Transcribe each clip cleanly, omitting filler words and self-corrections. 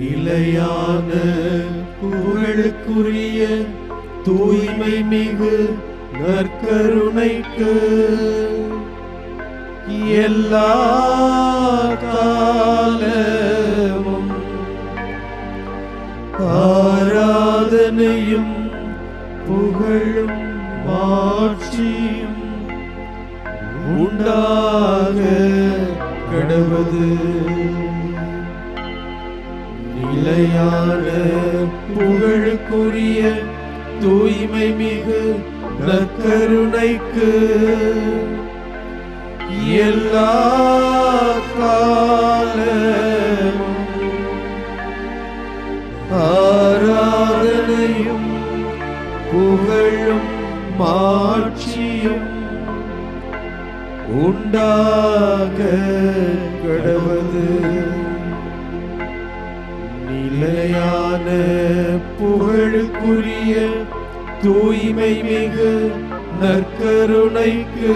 நிலையான புகழுக்குரிய தூய்மை மிகு நற்கருணைக்கு எல்லா காலமும் ஆராதனையும் புகழும் மாட்சியும் உண்டாக கடவது. நிலையான புகழுக்குரிய தூய்மை மிகு நற்கருணைக்கு எல்லா காலமும் ஆராதனையும் புகழும் மாட்சியும் உண்டாக கடவது. நிலையான புகழுக்குரிய தூய்மை மிகு நற்கருணைக்கு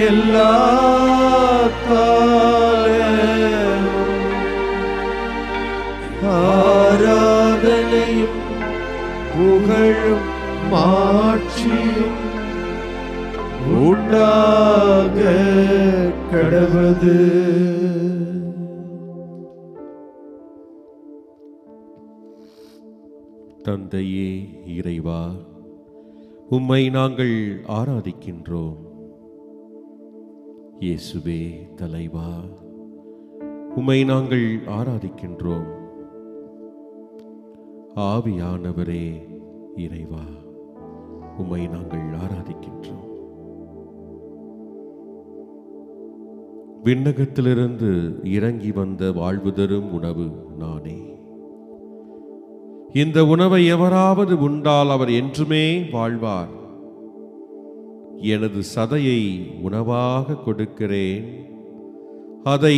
எல்லா காலமும் ஆராதனையும் புகழும் மாட்சியும் உண்டாக கடவது. தந்தையே இறைவா, உம்மை நாங்கள் ஆராதிக்கின்றோம். இயேசுவே தலைவா, உம்மை நாங்கள் ஆராதிக்கின்றோம். ஆவியானவரே இறைவா, உம்மை நாங்கள் ஆராதிக்கின்றோம். விண்ணகத்திலிருந்து இறங்கி வந்த வாழ்வு தரும் உணவு நானே. இந்த உணவை எவராவது உண்டால் அவர் என்றுமே வாழ்வார். எனது சதையை உணவாக கொடுக்கிறேன், அதை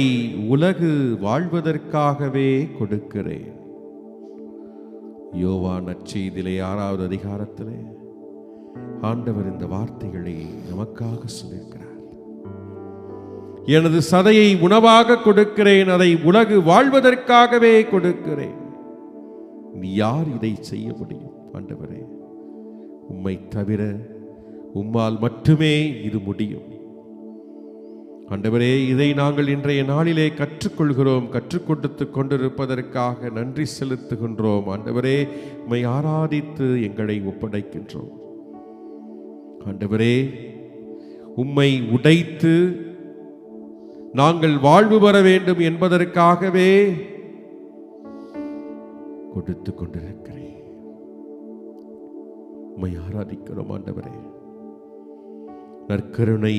உலகு வாழ்வதற்காகவே கொடுக்கிறேன். யோவான் நற்செய்தியிலே 6வது அதிகாரத்திலே ஆண்டவர் இந்த வார்த்தைகளை நமக்காக சொல்லியிருக்கிறார். எனது சதையை உணவாக கொடுக்கிறேன், அதை உலகு வாழ்வதற்காகவே கொடுக்கிறேன். நீ யார் இதை செய்ய முடியும்? ஆண்டவரே, உம்மை தவிர உம்மால் மட்டுமே இது முடியும். ஆண்டவரே, இதை நாங்கள் இன்றைய நாளிலே கற்றுக்கொள்கிறோம். கற்றுக் கொடுத்து கொண்டிருப்பதற்காக நன்றி செலுத்துகின்றோம். ஆண்டவரே, உம்மை ஆராதித்து எங்களை ஒப்படைக்கின்றோம். ஆண்டவரே, உம்மை உடைத்து நாங்கள் வாழ்வு பெற வேண்டும் என்பதற்காகவே கொடுத்து கொண்டிருக்கிறேன். உம்மை ஆராதிக்கிறோம். ஆண்டவரே, நற்கருணை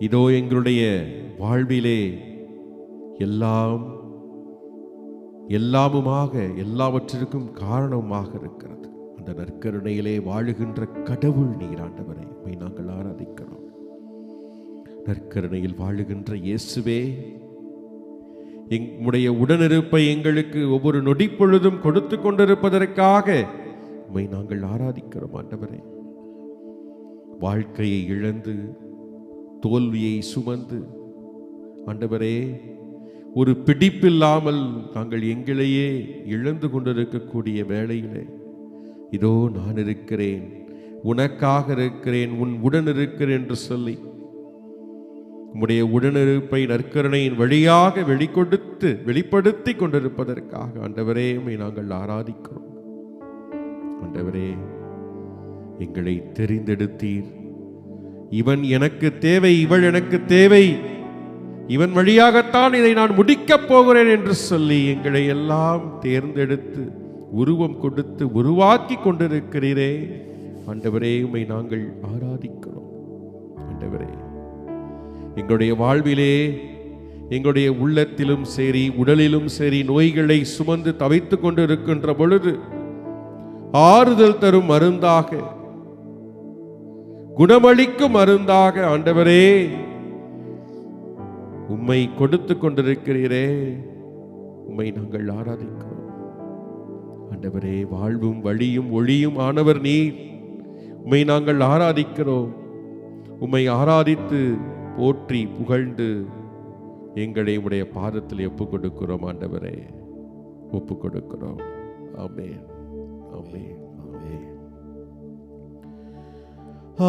இதோ எங்களுடைய வாழ்விலே எல்லாமுமாக எல்லாவற்றிற்கும் காரணமாக இருக்கிறது. அந்த நற்கருணையிலே வாழுகின்ற கடவுள் நீர். ஆண்டவரே, உம்மை நாங்கள் ஆராதிக்கிறோம். நற்கருணையில் வாழுகின்ற இயேசுவே, எங்களுடைய உடனிருப்பை எங்களுக்கு ஒவ்வொரு நொடி பொழுதும் கொடுத்து கொண்டிருப்பதற்காக உம்மை நாங்கள் ஆராதிக்கிறோம். ஆண்டவரே, வாழ்க்கையை இழந்து தோல்வியை சுமந்து ஆண்டவரே ஒரு பிடிப்பில்லாமல் நாங்கள் எங்களையே இழந்து கொண்டிருக்கக்கூடிய வேளையிலே இதோ நான் இருக்கிறேன், உனக்காக இருக்கிறேன், உன் உடன் இருக்கிறேன் என்று சொல்லி உம்முடைய உடனிருப்பை நற்கருணையின் வழியாக வெளிப்படுத்தி கொண்டிருப்பதற்காக ஆண்டவரே உம்மை நாங்கள் ஆராதிக்கிறோம். ஆண்டவரே, எங்களை தெரிந்தெடுத்தீர். இவன் எனக்கு தேவை, இவள் எனக்கு தேவை, இவன் வழியாகத்தான் இதை நான் முடிக்கப் போகிறேன் என்று சொல்லி எங்களை எல்லாம் தேர்ந்தெடுத்து உருவம் கொடுத்து உருவாக்கி கொண்டிருக்கிறீரே. ஆண்டவரே, உம்மை நாங்கள் ஆராதிக்கிறோம். ஆண்டவரே, எங்களுடைய வாழ்விலே எங்களுடைய உள்ளத்திலும் சரி உடலிலும் சரி நோய்களை சுமந்து தவித்து கொண்டு இருக்கின்ற பொழுது ஆறுதல் தரும் மருந்தாக, குணமளிக்கும் மருந்தாக ஆண்டவரே உம்மை கொடுத்து கொண்டிருக்கிறீரே. உம்மை நாங்கள் ஆராதிக்கிறோம். ஆண்டவரே, வாழ்வும் வழியும் ஒளியும் ஆனவர் நீர். உம்மை நாங்கள் ஆராதிக்கிறோம். உம்மை ஆராதித்து போற்றி புகழ்ந்து எங்களை உடைய பாதத்தில் ஒப்புக் கொடுக்கிறோம் ஆண்டவரே, ஒப்புக் கொடுக்கிறோம். ஆமென், ஆமென், ஆமென்.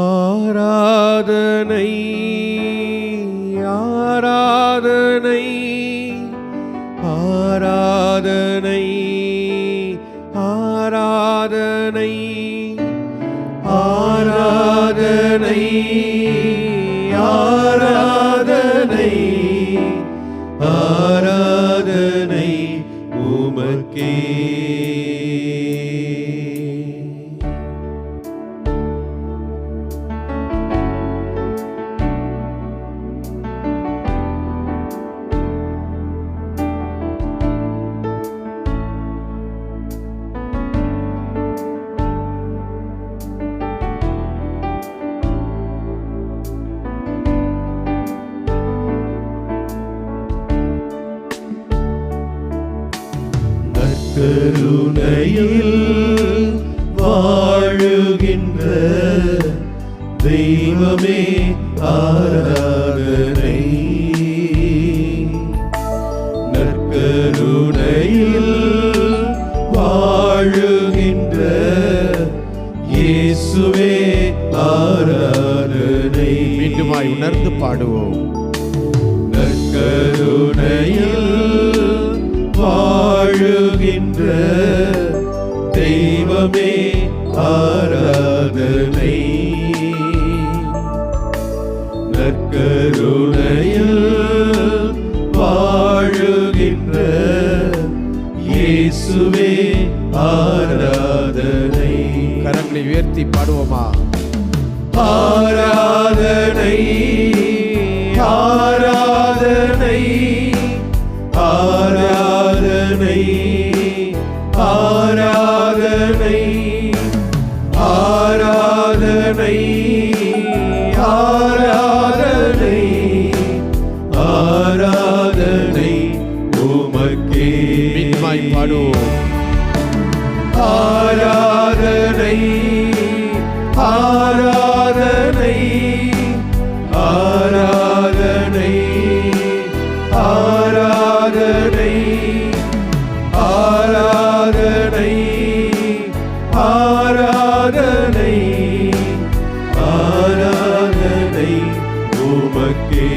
ஆராதனை, ஆராதனை, ஆராதனை, ஆராதனை, ஆராதனை, ஆராதனை, ஆராதனை உமக்கே. கருணையில் வாழுகின்ற தெய்வமே ஆராதனை. நற்கருணையில் வாழுகின்ற இயேசுவே ஆராதனை. மீண்டுமாய் உணர்ந்து பாடுவோம். நற்கருணையில் வாழுகின்ற தெய்வமே ஆராதனை. நற்கருணையில் வாழுகின்ற இயேசுவே ஆராதனை. கரங்களை உயர்த்தி பாடுவோமா? ஆராதனை, ஆராதனை, ஆராதனை, ஆராதனை, ஆராதனை, ஆராதனை, ஆராதனை உமக்கே. மீண்டுமாய் பாடுவோம். ஆராதனை, ஆராதனை, ஆராதனை, ஆராதனை, ஆராதனை, ஆராதனை, ஆராதனை உமக்கே.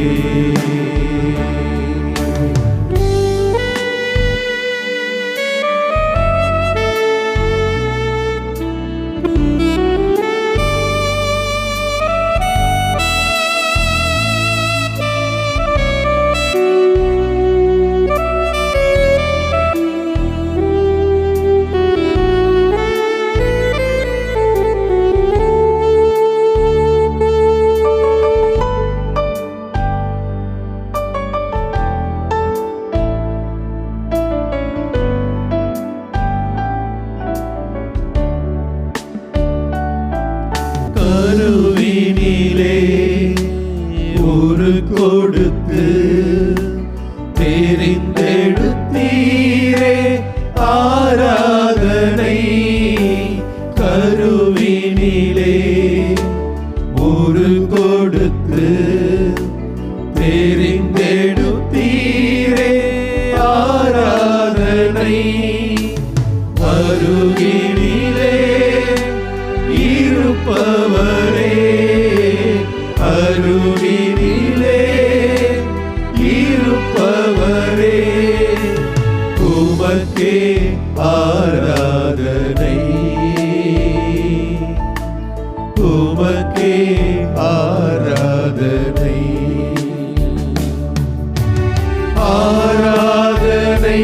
கருவினிலே ஒரு கொடுத்து தெரிந்தெடுத்தீரே ஆராதனை. கருவினிலே ஒரு கொடுத்து தெரிந்தெடுத்தீரே ஆராதனை. அருகினிலே இருப்பவரே, அருகினிலே இருப்பவரே, உமக்கே ஆராதனை, உமக்கே ஆராதனை. ஆராதனை,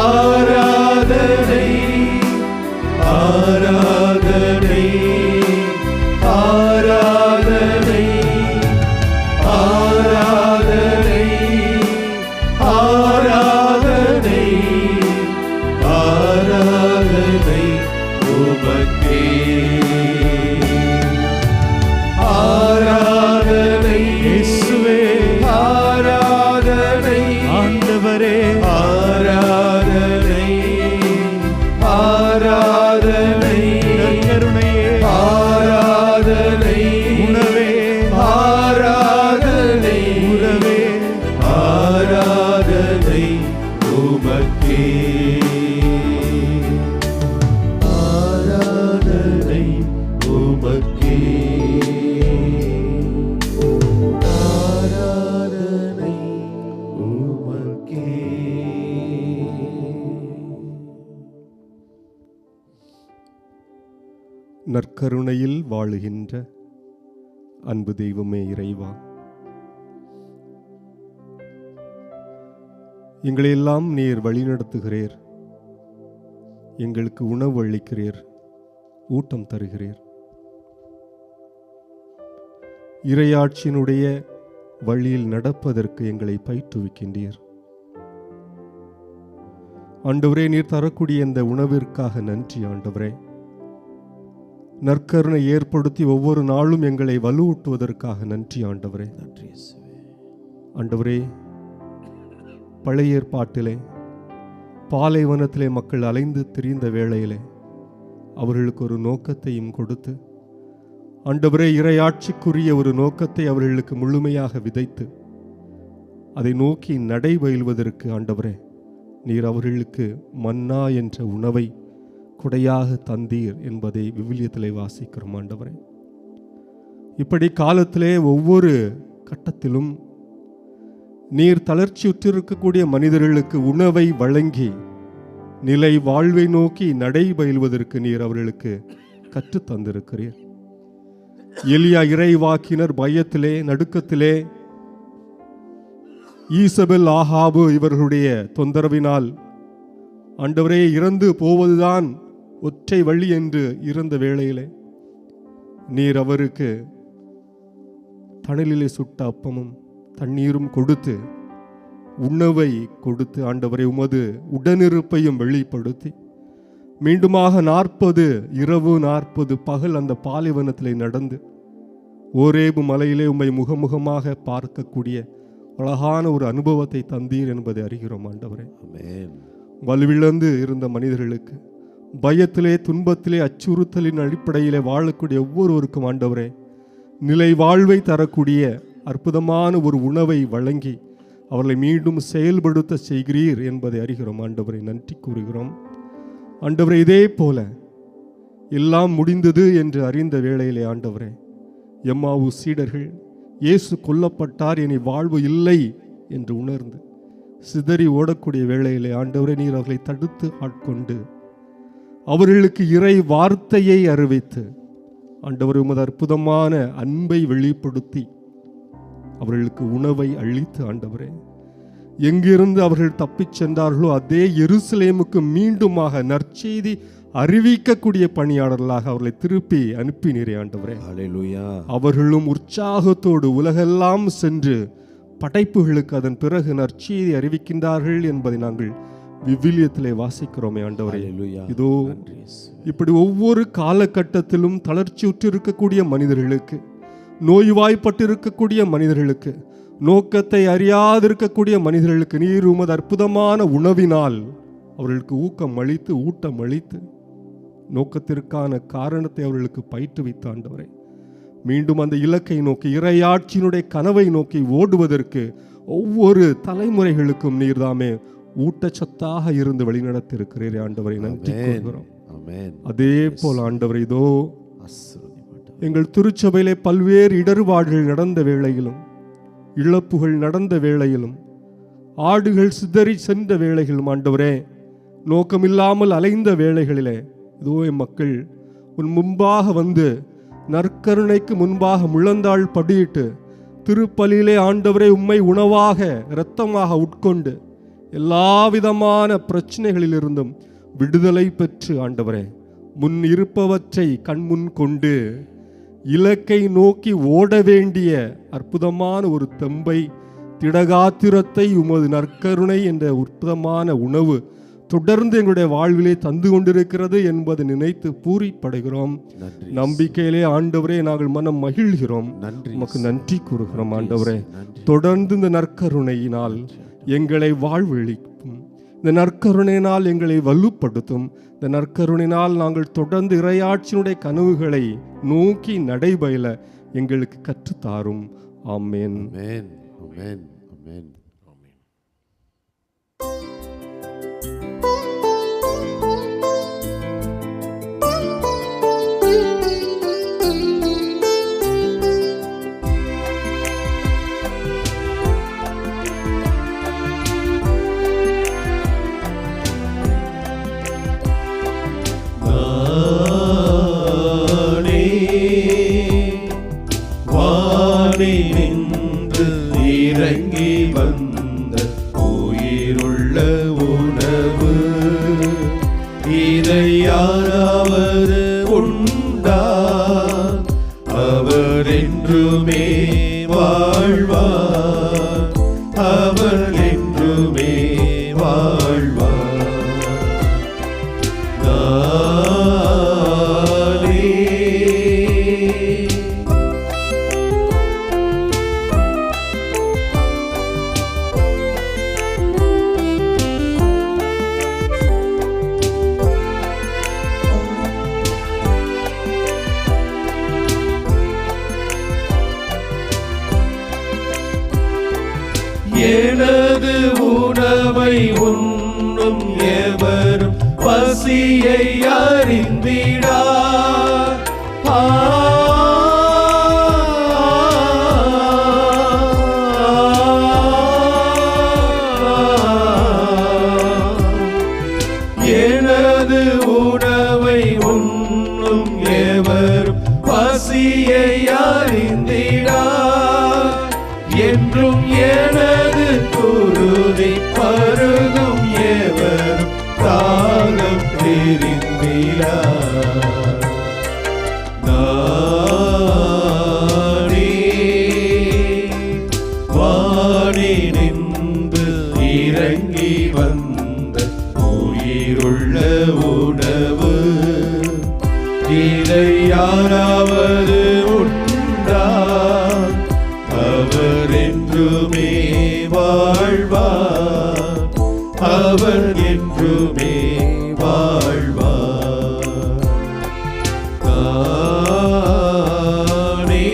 ஆராதனை, ஆராதனை, ஆராதனை, நற்கருணையில் வாழுகின்ற அன்பு தெய்வமே இறைவா, எங்களையெல்லாம் நீர் வழிநடத்துகிறீர், எங்களுக்கு உணவு அளிக்கிறீர், ஊட்டம் தருகிறீர். இறையாட்சியினுடைய வழியில் நடப்பதற்கு எங்களை பயிற்றுவிக்கின்றீர். ஆண்டவரே, நீர் தரக்கூடிய இந்த உணவிற்காக நன்றி ஆண்டவரே. நற்கருணை ஏற்படுத்தி ஒவ்வொரு நாளும் எங்களை வலுவூட்டுவதற்காக நன்றி ஆண்டவரே. நன்றி இயேசுவே. ஆண்டவரே, பழைய ஏற்பாட்டிலே பாலைவனத்திலே மக்கள் அலைந்து திரிந்த வேளையிலே அவர்களுக்கு ஒரு நோக்கத்தையும் கொடுத்து, ஆண்டவரே, இறையாட்சிக்குரிய ஒரு நோக்கத்தை அவர்களுக்கு முழுமையாக விதைத்து அதை நோக்கி நடைபயில்வதற்கு ஆண்டவரே நீர் அவர்களுக்கு மன்னா என்ற உணவை கொடையாக தந்தீர் என்பதை விவிலியத்திலே வாசிக்கிறோம் ஆண்டவரே. இப்படி காலத்திலே ஒவ்வொரு கட்டத்திலும் நீர் தளர்ச்சியுற்றிருக்கக்கூடிய மனிதர்களுக்கு உணவை வழங்கி நிலை வாழ்வை நோக்கி நடைபயில்வதற்கு நீர் அவர்களுக்கு கற்றுத் தந்திருக்கிறீர். எலியா இறைவாக்கினர் பயத்திலே நடுக்கத்திலே ஈசபெல் ஆகாபு இவர்களுடைய தொந்தரவினால் ஆண்டவரே இறந்து போவதுதான் ஒற்றை வழி என்று இருந்த வேளையிலே நீர் அவருக்கு தணலிலே சுட்ட அப்பமும் தண்ணீரும் கொடுத்து உணவை கொடுத்து ஆண்டவரை உமது உடனிருப்பையும் வெளிப்படுத்தி மீண்டுமாக 40 இரவு 40 பகல் அந்த பாலைவனத்திலே நடந்து ஓரேபு மலையிலே உம்மை முகமுகமாக பார்க்கக்கூடிய அழகான ஒரு அனுபவத்தை தந்தீர் என்பதை அறிகிறோம் ஆண்டவரே. ஆமென். வலுவிழந்து இருந்த மனிதர்களுக்கு பயத்திலே துன்பத்திலே அச்சுறுத்தலின் அடிப்படையிலே வாழக்கூடிய ஒவ்வொருவருக்கும் ஆண்டவரே நிலை வாழ்வை தரக்கூடிய அற்புதமான ஒரு உணவை வழங்கி அவர்களை மீண்டும் செயல்படுத்த செய்கிறீர் என்பதை அறிகிறோம் ஆண்டவரை. நன்றி கூறுகிறோம் ஆண்டவரே. இதே போல எல்லாம் முடிந்தது என்று அறிந்த வேளையிலே ஆண்டவரே எம்மாவு சீடர்கள் இயேசு கொல்லப்பட்டார், இனி வாழ்வு இல்லை என்று உணர்ந்து சிதறி ஓடக்கூடிய வேளையிலே ஆண்டவரே நீர் அவர்களை தடுத்து ஆட்கொண்டு அவர்களுக்கு இறை வார்த்தையை அறிவித்து ஆண்டவரே உமது அற்புதமான அன்பை வெளிப்படுத்தி அவர்களுக்கு உணவை அளித்து ஆண்டவரே எங்கிருந்து அவர்கள் தப்பிச் சென்றார்களோ அதே எருசலேமுக்கு மீண்டுமாக நற்செய்தி அறிவிக்கக்கூடிய பணியாளர்களாக அவர்களை திருப்பி அனுப்பினீரே ஆண்டவரே. ஹல்லேலூயா. அவர்களும் உற்சாகத்தோடு உலகெல்லாம் சென்று படைப்புகளுக்கு அதன் பிறகு நற்செய்தி அறிவிக்கின்றார்கள் என்பதை நாங்கள் விவிலியத்திலே வாசிக்கிறோமே ஆண்டவரே. ஹல்லேலூயா. இதோ நன்றி இயேசுவே. இப்படி ஒவ்வொரு காலகட்டத்திலும் தளர்ச்சியுற்று இருக்கக்கூடிய மனிதர்களுக்கு, நோய்வாய்ப்பட்டிருக்கக்கூடிய மனிதர்களுக்கு, நோக்கத்தை அறியாதிருக்கக்கூடிய மனிதர்களுக்கு நீர் உமது அற்புதமான உணவினால் அவர்களுக்கு ஊக்கம் அளித்து ஊட்டம் அளித்து நோக்கத்திற்கான காரணத்தை அவர்களுக்கு பயிற்றுவித்த ஆண்டவரே மீண்டும் அந்த இலக்கை நோக்கி இறையாட்சியினுடைய கனவை நோக்கி ஓடுவதற்கு ஒவ்வொரு தலைமுறைகளுக்கும் நீர்தாமே ஊட்டச்சத்தாக இருந்து வழிநடத்தி இருக்கிறீர் ஆண்டவரை. நன்றி கூறுகிறோம். அதே போல் ஆண்டவரை இதோ எங்கள் திருச்சபையிலே பல்வேறு இடர்பாடுகள் நடந்த வேளையிலும் இழப்புகள் நடந்த வேளையிலும் ஆடுகள் சிதறி சென்ற வேளைகளும் ஆண்டவரே நோக்கமில்லாமல் அலைந்த வேளைகளிலே இதோ என் மக்கள் உன் முன்பாக வந்து நற்கருணைக்கு முன்பாக முழந்தாள் படியிட்டு திருப்பலியிலே ஆண்டவரே உம்மை உணவாக இரத்தமாக உட்கொண்டு எல்லாவிதமான பிரச்சனைகளிலிருந்தும் விடுதலை பெற்று ஆண்டவரே முன் இருப்பவற்றை கண்முன் கொண்டு இலக்கை நோக்கி ஓட வேண்டிய அற்புதமான ஒரு தெம்பை திடகாத்திரத்தை உமது நற்கருணை என்ற அற்புதமான உணவு தொடர்ந்து எங்களுடைய வாழ்விலே தந்து கொண்டிருக்கிறது என்பதை நினைத்து பூரிப்படைகிறோம். நம்பிக்கையிலே ஆண்டவரே நாங்கள் மனம் மகிழ்கிறோம். உமக்கு நன்றி கூறுகிறோம் ஆண்டவரே. தொடர்ந்து இந்த நற்கருணையினால் எங்களை வாழ்வழிக்கும், இந்த நற்கருணையினால் எங்களை வலுப்படுத்தும், இந்த நற்கருணையினால் நாங்கள் தொடர்ந்து இறையாட்சியினுடைய கனவுகளை நோக்கி நடைபயில எங்களுக்கு கற்றுத்தாரும். ஆமென். ஆமென். ஆமென். ஆமென். இறங்கி வந்த உயிருள்ள உணவு. இதை யாராவது உண்டா? அவர் என்றுமே வாழ்வார், அவர் என்றுமே வாழ்வார். எனது உணவை உண்ணும் எவரும் பசியை அறிந்திடார். எனது உணவை உண்ணும் எவரும் பசியை அறிந்திடார். என்றும் எனது குருதி பருகும் எவரும் தாகம் தெரிந்திடார். நானே வானினின்று இறங்கி வந்த உயிருள்ள உணவு. இதை யாராவது உண்டா? அவர் என்றுமே வாழ்வார், அவர் என்றுமே வாழ்வார். நானே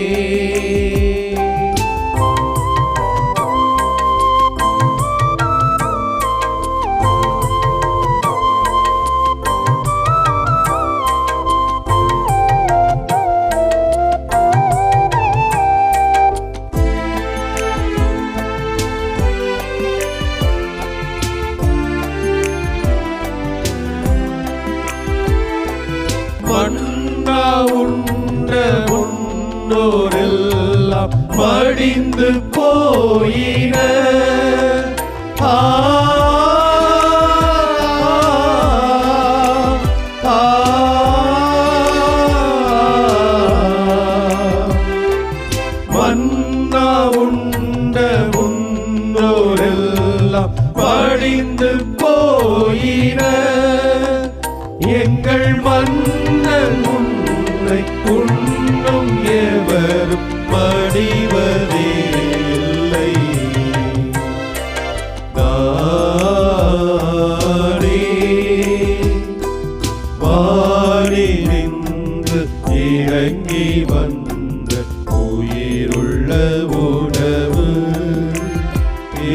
மன்னா உண்ட முன்னோரெல்லாம் மடிந்து போயின. மன்னா உண்ட முன்னோரெல்லாம் மடிந்து போயின. எங்கள் மன்னன் உன்னை உண்ணும் எவரும் மடிவதே இல்லை. நானே வானினின்று இறங்கி வந்த உயிருள்ள உணவு.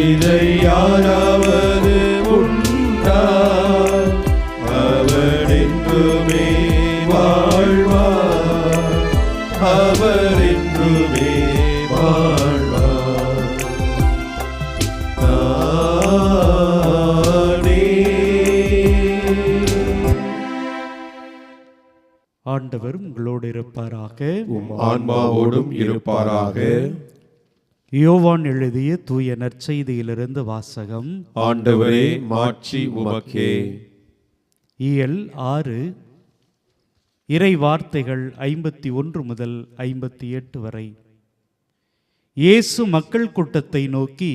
இதை யாராவது உண்டா? அவர் என்றுமே வாழ்வார், அவர் என்றுமே வாழ்வார். நானே ஆண்டவர் உங்களோடு இருப்பாராக, உம் ஆன்மாவோடும் இருப்பாராக. யோவான் எழுதிய தூய நற்செய்தியிலிருந்து வாசகம். ஆண்டவரே, மாட்சி உமக்கே. இயல் 6 இறை வார்த்தைகள் 51 முதல் 58 வரை. இயேசு மக்கள் கூட்டத்தை நோக்கி,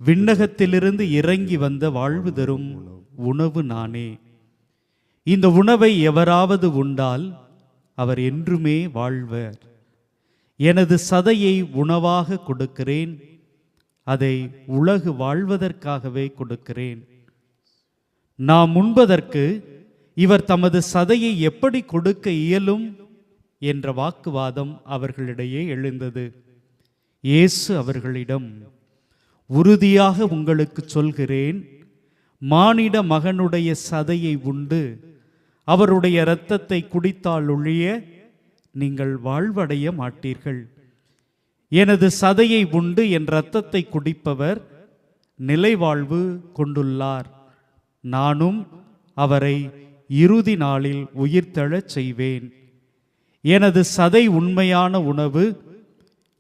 விண்ணகத்திலிருந்து இறங்கி வந்த வாழ்வு தரும் உணவு நானே. இந்த உணவை எவராவது உண்டால் அவர் என்றுமே வாழ்வர். எனது சதையை உணவாக கொடுக்கிறேன், அதை உலகு வாழ்வதற்காகவே கொடுக்கிறேன். நாம் உண்பதற்கு இவர் தமது சதையை எப்படி கொடுக்க இயலும் என்ற வாக்குவாதம் அவர்களிடையே எழுந்தது. இயேசு அவர்களிடம், உறுதியாக உங்களுக்கு சொல்கிறேன், மானிட மகனுடைய சதையை உண்டு அவருடைய இரத்தத்தை குடித்தால் ஒழிய நீங்கள் வாழ்வடைய மாட்டீர்கள். எனது சதையை உண்டு என் இரத்தத்தை குடிப்பவர் நிலைவாழ்வு கொண்டுள்ளார். நானும் அவரை இறுதி நாளில் உயிர்த்தெழச் செய்வேன். எனது சதை உண்மையான உணவு.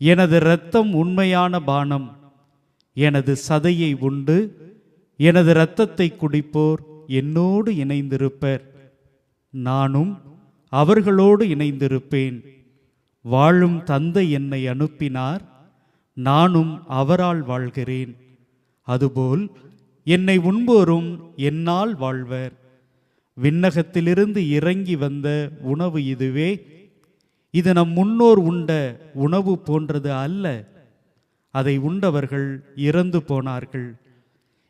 எனது இரத்தம் உண்மையான பானம். எனது சதையை உண்டு எனது இரத்தத்தை குடிப்போர் என்னோடு இணைந்திருப்பர். நானும் அவர்களோடு இணைந்திருப்பேன். வாழும் தந்தை என்னை அனுப்பினார், நானும் அவரால் வாழ்கிறேன். அதுபோல் என்னை உண்போரும் என்னால் வாழ்வர். விண்ணகத்திலிருந்து இறங்கி வந்த உணவு இதுவே. இது நம் முன்னோர் உண்ட உணவு போன்றது அல்ல. அதை உண்டவர்கள் இறந்து போனார்கள்.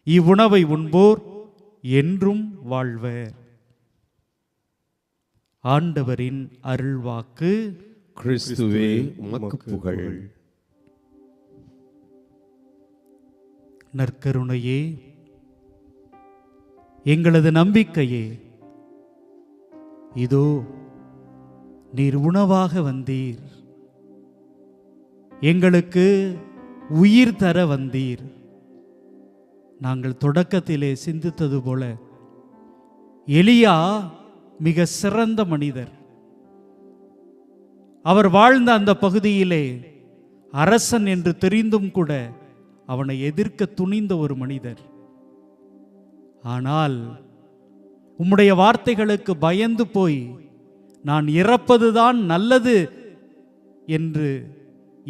இவ்வுணவை உண்போர் என்றும் வாழ்வர். ஆண்டவரின் அருள்வாக்கு. கிறிஸ்துவே உமக்கு புகழ். நற்கருணையே, எங்களது நம்பிக்கையே, இதோ நீர் உணவாக வந்தீர், எங்களுக்கு உயிர் தர வந்தீர். நாங்கள் தொடக்கத்திலே சிந்தித்தது போல எலியா மிக சிறந்த மனிதர். அவர் வாழ்ந்த அந்த பகுதியிலே அரசன் என்று தெரிந்தும் கூட அவனை எதிர்க்க துணிந்த ஒரு மனிதர். ஆனால் உம்முடைய வார்த்தைகளுக்கு பயந்து போய் நான் இறப்பதுதான் நல்லது என்று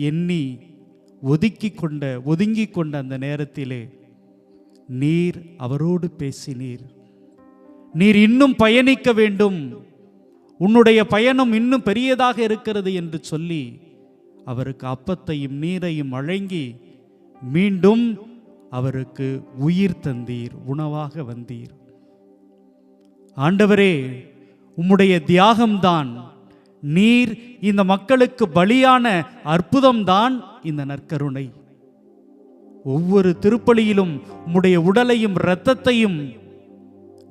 எண்ணி ஒதுங்கிக் கொண்ட அந்த நேரத்திலே நீர் அவரோடு பேசினீர். நீர் இன்னும் பயணிக்க வேண்டும், உன்னுடைய பயணம் இன்னும் பெரியதாக இருக்கிறது என்று சொல்லி அவருக்கு அப்பத்தையும் நீரையும் வழங்கி மீண்டும் அவருக்கு உயிர் தந்தீர், உணவாக வந்தீர். ஆண்டவரே, உம்முடைய தியாகம்தான், நீர் இந்த மக்களுக்கு பலியான அற்புதம்தான் இந்த நற்கருணை. ஒவ்வொரு திருப்பலியிலும் உம்முடைய உடலையும் இரத்தத்தையும்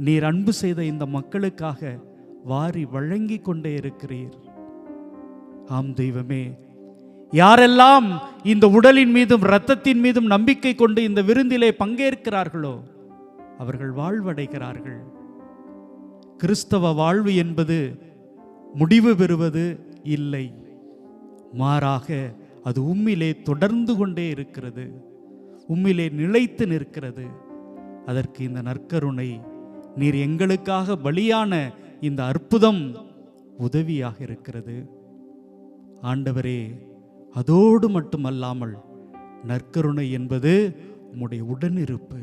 நீர் அன்பு செய்த இந்த மக்களுக்காக வாரி வழங்கி கொண்டே இருக்கிறீர். ஆம் தெய்வமே, யாரெல்லாம் இந்த உடலின் மீதும் இரத்தத்தின் மீதும் நம்பிக்கை கொண்டு இந்த விருந்திலே பங்கேற்கிறார்களோ அவர்கள் வாழ்வடைகிறார்கள். கிறிஸ்தவ வாழ்வு என்பது முடிவு பெறுவது இல்லை, மாறாக அது உம்மிலே தொடர்ந்து கொண்டே இருக்கிறது, உம்மிலே நிலைத்து நிற்கிறது. அதற்கு இந்த நற்கருணை, நீர் எங்களுக்காக பலியான இந்த அற்புதம் உதவியாக இருக்கிறது. ஆண்டவரே, அதோடு மட்டுமல்லாமல் நற்கருணை என்பது உம்முடைய உடனிருப்பு.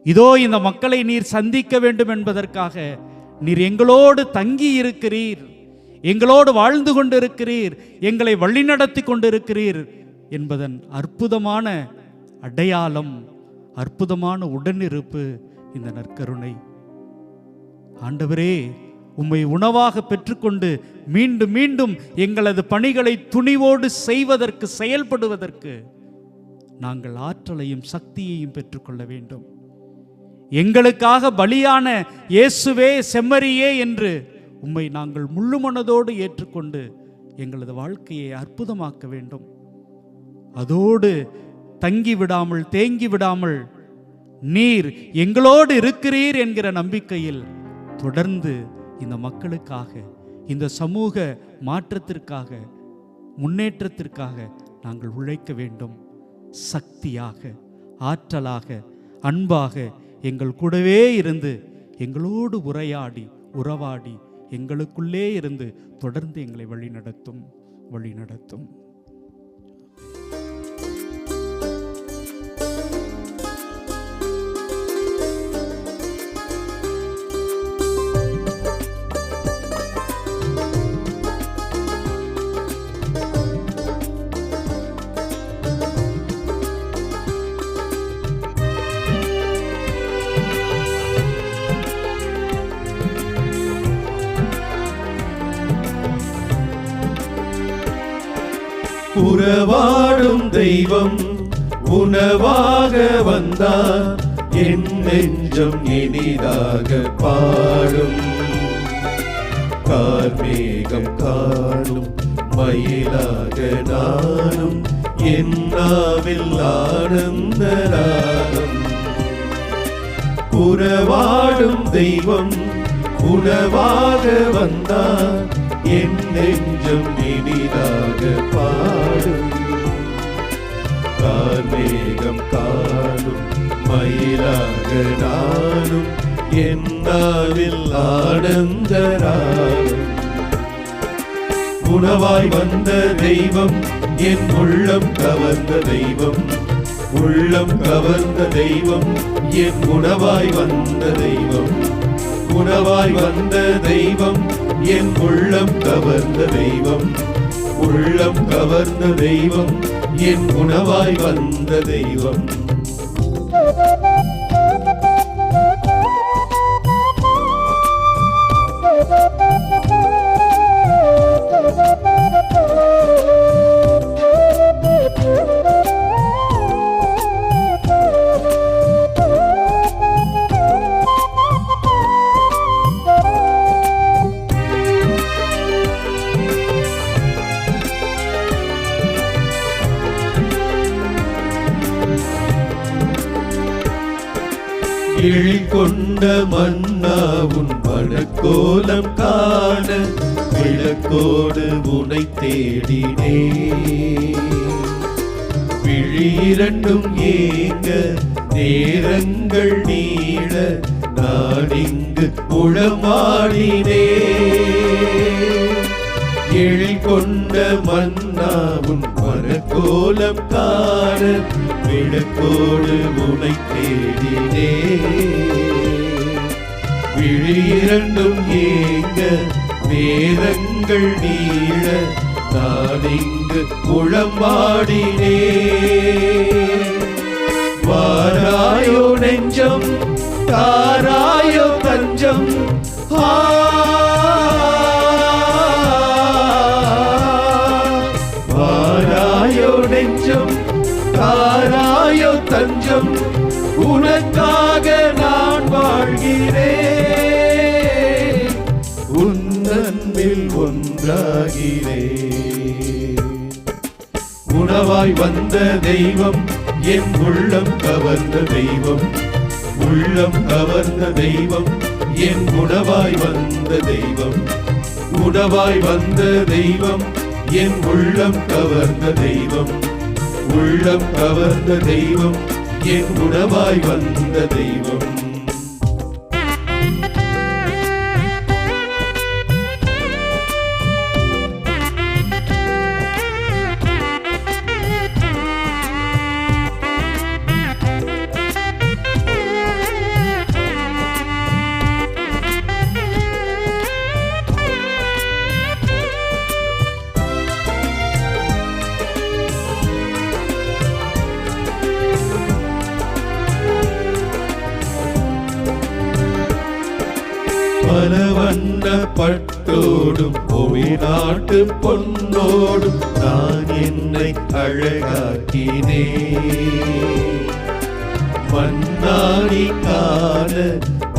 இதோ இந்த மக்களை நீர் சந்திக்க வேண்டும் என்பதற்காக நீர் எங்களோடு தங்கி இருக்கிறீர், எங்களோடு வாழ்ந்து கொண்டிருக்கிறீர், எங்களை வழிநடத்தி கொண்டிருக்கிறீர் என்பதன் அற்புதமான அடையாளம், அற்புதமான உடனிருப்பு இந்த நற்கருணை. ஆண்டவரே, உம்மை உணவாக பெற்றுக்கொண்டு மீண்டும் மீண்டும் எங்களது பணிகளை துணிவோடு செய்வதற்கு, செயல்படுவதற்கு நாங்கள் ஆற்றலையும் சக்தியையும் பெற்றுக்கொள்ள வேண்டும். எங்களுக்காக பலியான இயேசுவே, செம்மறியே என்று உம்மை நாங்கள் முழு மனதோடு ஏற்றுக்கொண்டு எங்களது வாழ்க்கையை அற்புதமாக்க வேண்டும். அதோடு தங்கி விடாமல், தேங்கி விடாமல், நீர் எங்களோடு இருக்கிறீர் என்கிற நம்பிக்கையில் தொடர்ந்து இந்த மக்களுக்காக, இந்த சமூக மாற்றத்திற்காக, முன்னேற்றத்திற்காக நாங்கள் உழைக்க வேண்டும். சக்தியாக, ஆற்றலாக, அன்பாக எங்கள் கூடவே இருந்து எங்களோடு உரையாடி, உறவாடி, எங்களுக்குள்ளே இருந்து தொடர்ந்து எங்களை வழிநடத்தும். உறவாடும் தெய்வம் உணவாக வந்தார், என் நெஞ்சம் இனிதாக பாடும். கார்மேகம் காணும் மயிலாக நானும், என் நாவில் ஆனந்த ராகம். உறவாடும் தெய்வம் உணவாக வந்தார், என் நெஞ்சம் இனிதாக பாடும். கார்மேகம் காணும் மயிலாக நானும் என் நாவில் ஆனந்தராகும். உணவாய் வந்த தெய்வம் என் உள்ளம் கவர்ந்த தெய்வம், உள்ளம் கவர்ந்த தெய்வம் என் உணவாய் வந்த தெய்வம், உணவாய் வந்த தெய்வம் என் உள்ளம் கவர்ந்த தெய்வம், உள்ளம் கவர்ந்த தெய்வம் என் உணவாய் வந்த தெய்வம். எழில் கொண்ட மன்னாவுன் மணக்கோலம் காண விளக்கோடு உனை தேடினே. விழி இரண்டும் ஏங்க நேரங்கள் நீள நான் இங்கு உளமாடினே. எழில் கொண்ட மன்னாவுன் மணக்கோலம் காண விளக்கோடு உனை தேடினே. விழி இரண்டும் ஏங்க நேரங்கள் நீள நான் இங்கு உளமாடினே. வாராயோ நெஞ்சம் தாராயோ தஞ்சம், வாராயோ நெஞ்சம் தாராயோ தஞ்சம், உனக்காக நான் வாழ்கிறேன், உன் அன்பில் ஒன்றாகிறேன். உணவாய் வந்த தெய்வம் என் உள்ளம் கவர்ந்த தெய்வம், உள்ளம் கவர்ந்த தெய்வம் என் உணவாய் வந்த தெய்வம், உணவாய் வந்த தெய்வம் என் உள்ளம் கவர்ந்த தெய்வம், உள்ளம் கவர்ந்த தெய்வம் என் உணவாய் வந்த தெய்வம். பல வண்ண பட்டோடும் நாட்டு பொன்னோடும் நான் என்னை அழகாக்கினே. மன்னாடி காண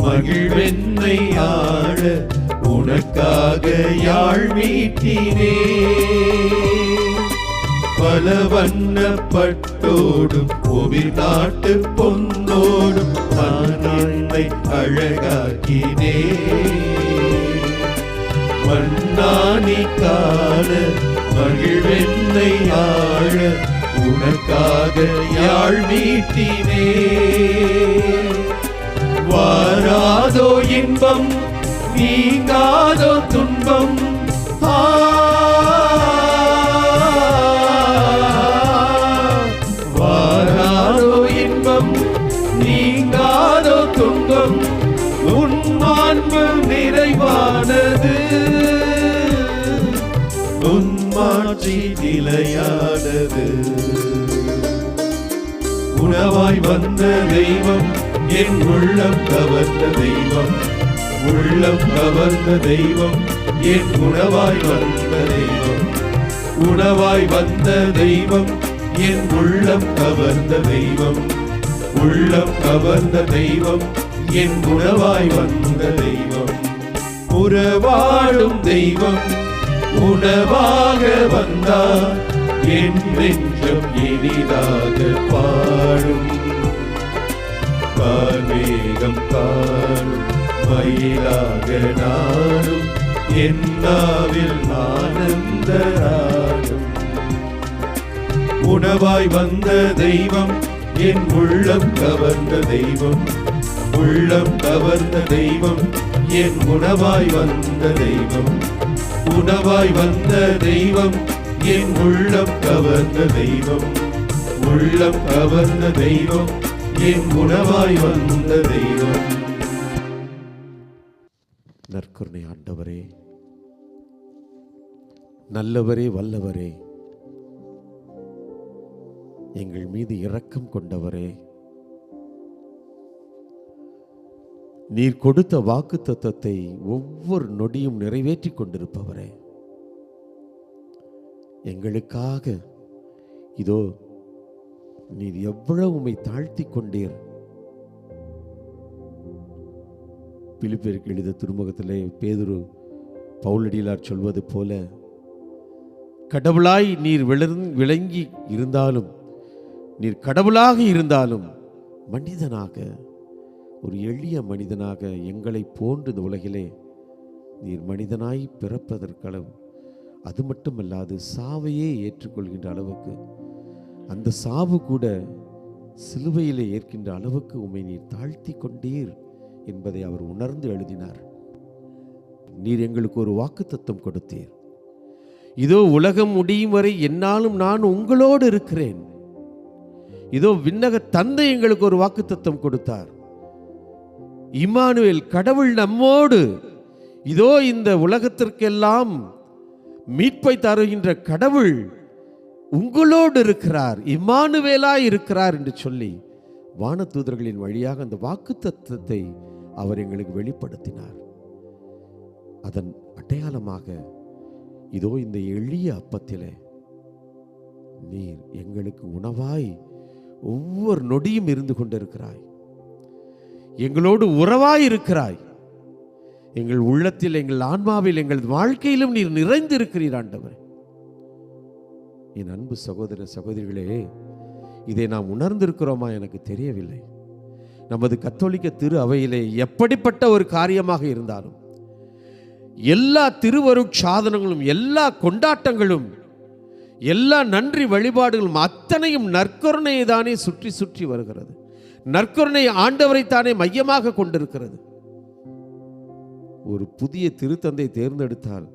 மகிழ்வென்னை ஆழ உனக்காக யாழ் மீட்டினே. பல வண்ண பட்டோடும் நாட்டு பொன்னோடும் நான் என்னை அழகாக்கினே. மன்னானி காண மகிழ்வென்னை ஆழ உனக்காக யாழ் மீட்டினே. வாராதோ இன்பம் நீங்காதோ துன்பம், வாராதோ இன்பம் நீங்காதோ துன்பம், உன் மாண்பு நிறைவானது, உன் மாட்சி நிலையானது. உணவாய் வந்த தெய்வம் என் உள்ளம் கவர்ந்த தெய்வம், உள்ளம் கவர்ந்த தெய்வம் என் உணவாய் வந்த தெய்வம், உணவாய் வந்த தெய்வம் என் உள்ளம் கவர்ந்த தெய்வம், உள்ளம் கவர்ந்த தெய்வம் என் உணவாய் வந்த தெய்வம். உறவாடும் தெய்வம் உணவாக வந்தார் என் நெஞ்சம் இனிதாக பாடும். கார்மேகம் காணும் மயிலாக நானும் என் நாவில் ஆனந்த ராகம். உணவாய் வந்த தெய்வம், என் உள்ளம் கவர்ந்த தெய்வம், உள்ளம் கவர்ந்த தெய்வம், என் உணவாய் வந்த தெய்வம், உணவாய் வந்த தெய்வம், என் உள்ளம் கவர்ந்த தெய்வம், உள்ளம் கவர்ந்த தெய்வம், என் உணவாய் வந்த தெய்வம். நற்கருணை ஆண்டவரே, நல்லவரே, வல்லவரே, எங்கள் மீது இரக்கம் கொண்டவரே, நீர் கொடுத்த வாக்குத்தத்தத்தை ஒவ்வொரு நொடியும் நிறைவேற்றி கொண்டிருப்பவரே, எங்களுக்காக இதோ நீர் எவ்வளவு உம்மை தாழ்த்தி கொண்டீர். பிலிப்பியருக்கு எழுதிய திருமுகத்திலே பேதுரு பவுலடியார் சொல்வது போல, கடவுளாய் நீர் விளங்கி இருந்தாலும், நீர் கடவுளாக இருந்தாலும் மனிதனாக, ஒரு எளிய மனிதனாக எங்களை போன்று இந்த உலகிலே நீர் மனிதனாய் பிறப்பதற்களவு, அது மட்டுமல்லாது சாவையே ஏற்றுக்கொள்கின்ற அளவுக்கு, அந்த சாவு கூட சிலுவையிலே ஏற்கின்ற அளவுக்கு உம்மை நீர் தாழ்த்தி கொண்டீர் என்பதை அவர் உணர்ந்து எழுதினார். நீர் எங்களுக்கு ஒரு வாக்குத்தத்தம் கொடுத்தீர். இதோ உலகம் முடியும் வரை என்னாலும் நான் உங்களோடு இருக்கிறேன். இதோ விண்ணக தந்தை எங்களுக்கு ஒரு வாக்குத்தத்தம் கொடுத்தார். இம்மானுவேல், கடவுள் நம்மோடு, இதோ இந்த உலகத்திற்கெல்லாம் மீட்பை தருகின்ற கடவுள் உங்களோடு இருக்கிறார், இம்மானுவேலாய் இருக்கிறார் என்று சொல்லி வானதூதர்களின் வழியாக அந்த வாக்குத்தத்தத்தை அவர் எங்களுக்கு வெளிப்படுத்தினார். அதன் அடையாளமாக இதோ இந்த எளிய அப்பத்திலே நீர் எங்களுக்கு உணவாய் ஒவ்வொரு நொடியும் இருந்து கொண்டிருக்கிறாய், எங்களோடு உறவாய் இருக்கிறாய். எங்கள் உள்ளத்தில், எங்கள் ஆன்மாவில், எங்கள் வாழ்க்கையிலும் நீர் நிறைந்திருக்கிறீர் ஆண்டவர். என் அன்பு சகோதர சகோதரிகளே, இதை நாம் உணர்ந்திருக்கிறோமா எனக்கு தெரியவில்லை. நமது கத்தோலிக்க திரு அவையிலே எப்படிப்பட்ட ஒரு காரியமாக இருந்தாலும், எல்லா திருவருட்சாதனங்களும், எல்லா கொண்டாட்டங்களும், எல்லா நன்றி வழிபாடுகளும் அத்தனையும் நற்கருணையை தானே சுற்றி சுற்றி வருகிறது. நற்கருணை ஆண்டவரைத்தானே மையமாக கொண்டிருக்கிறது. ஒரு புதிய திருத்தந்தை தேர்ந்தெடுத்தால்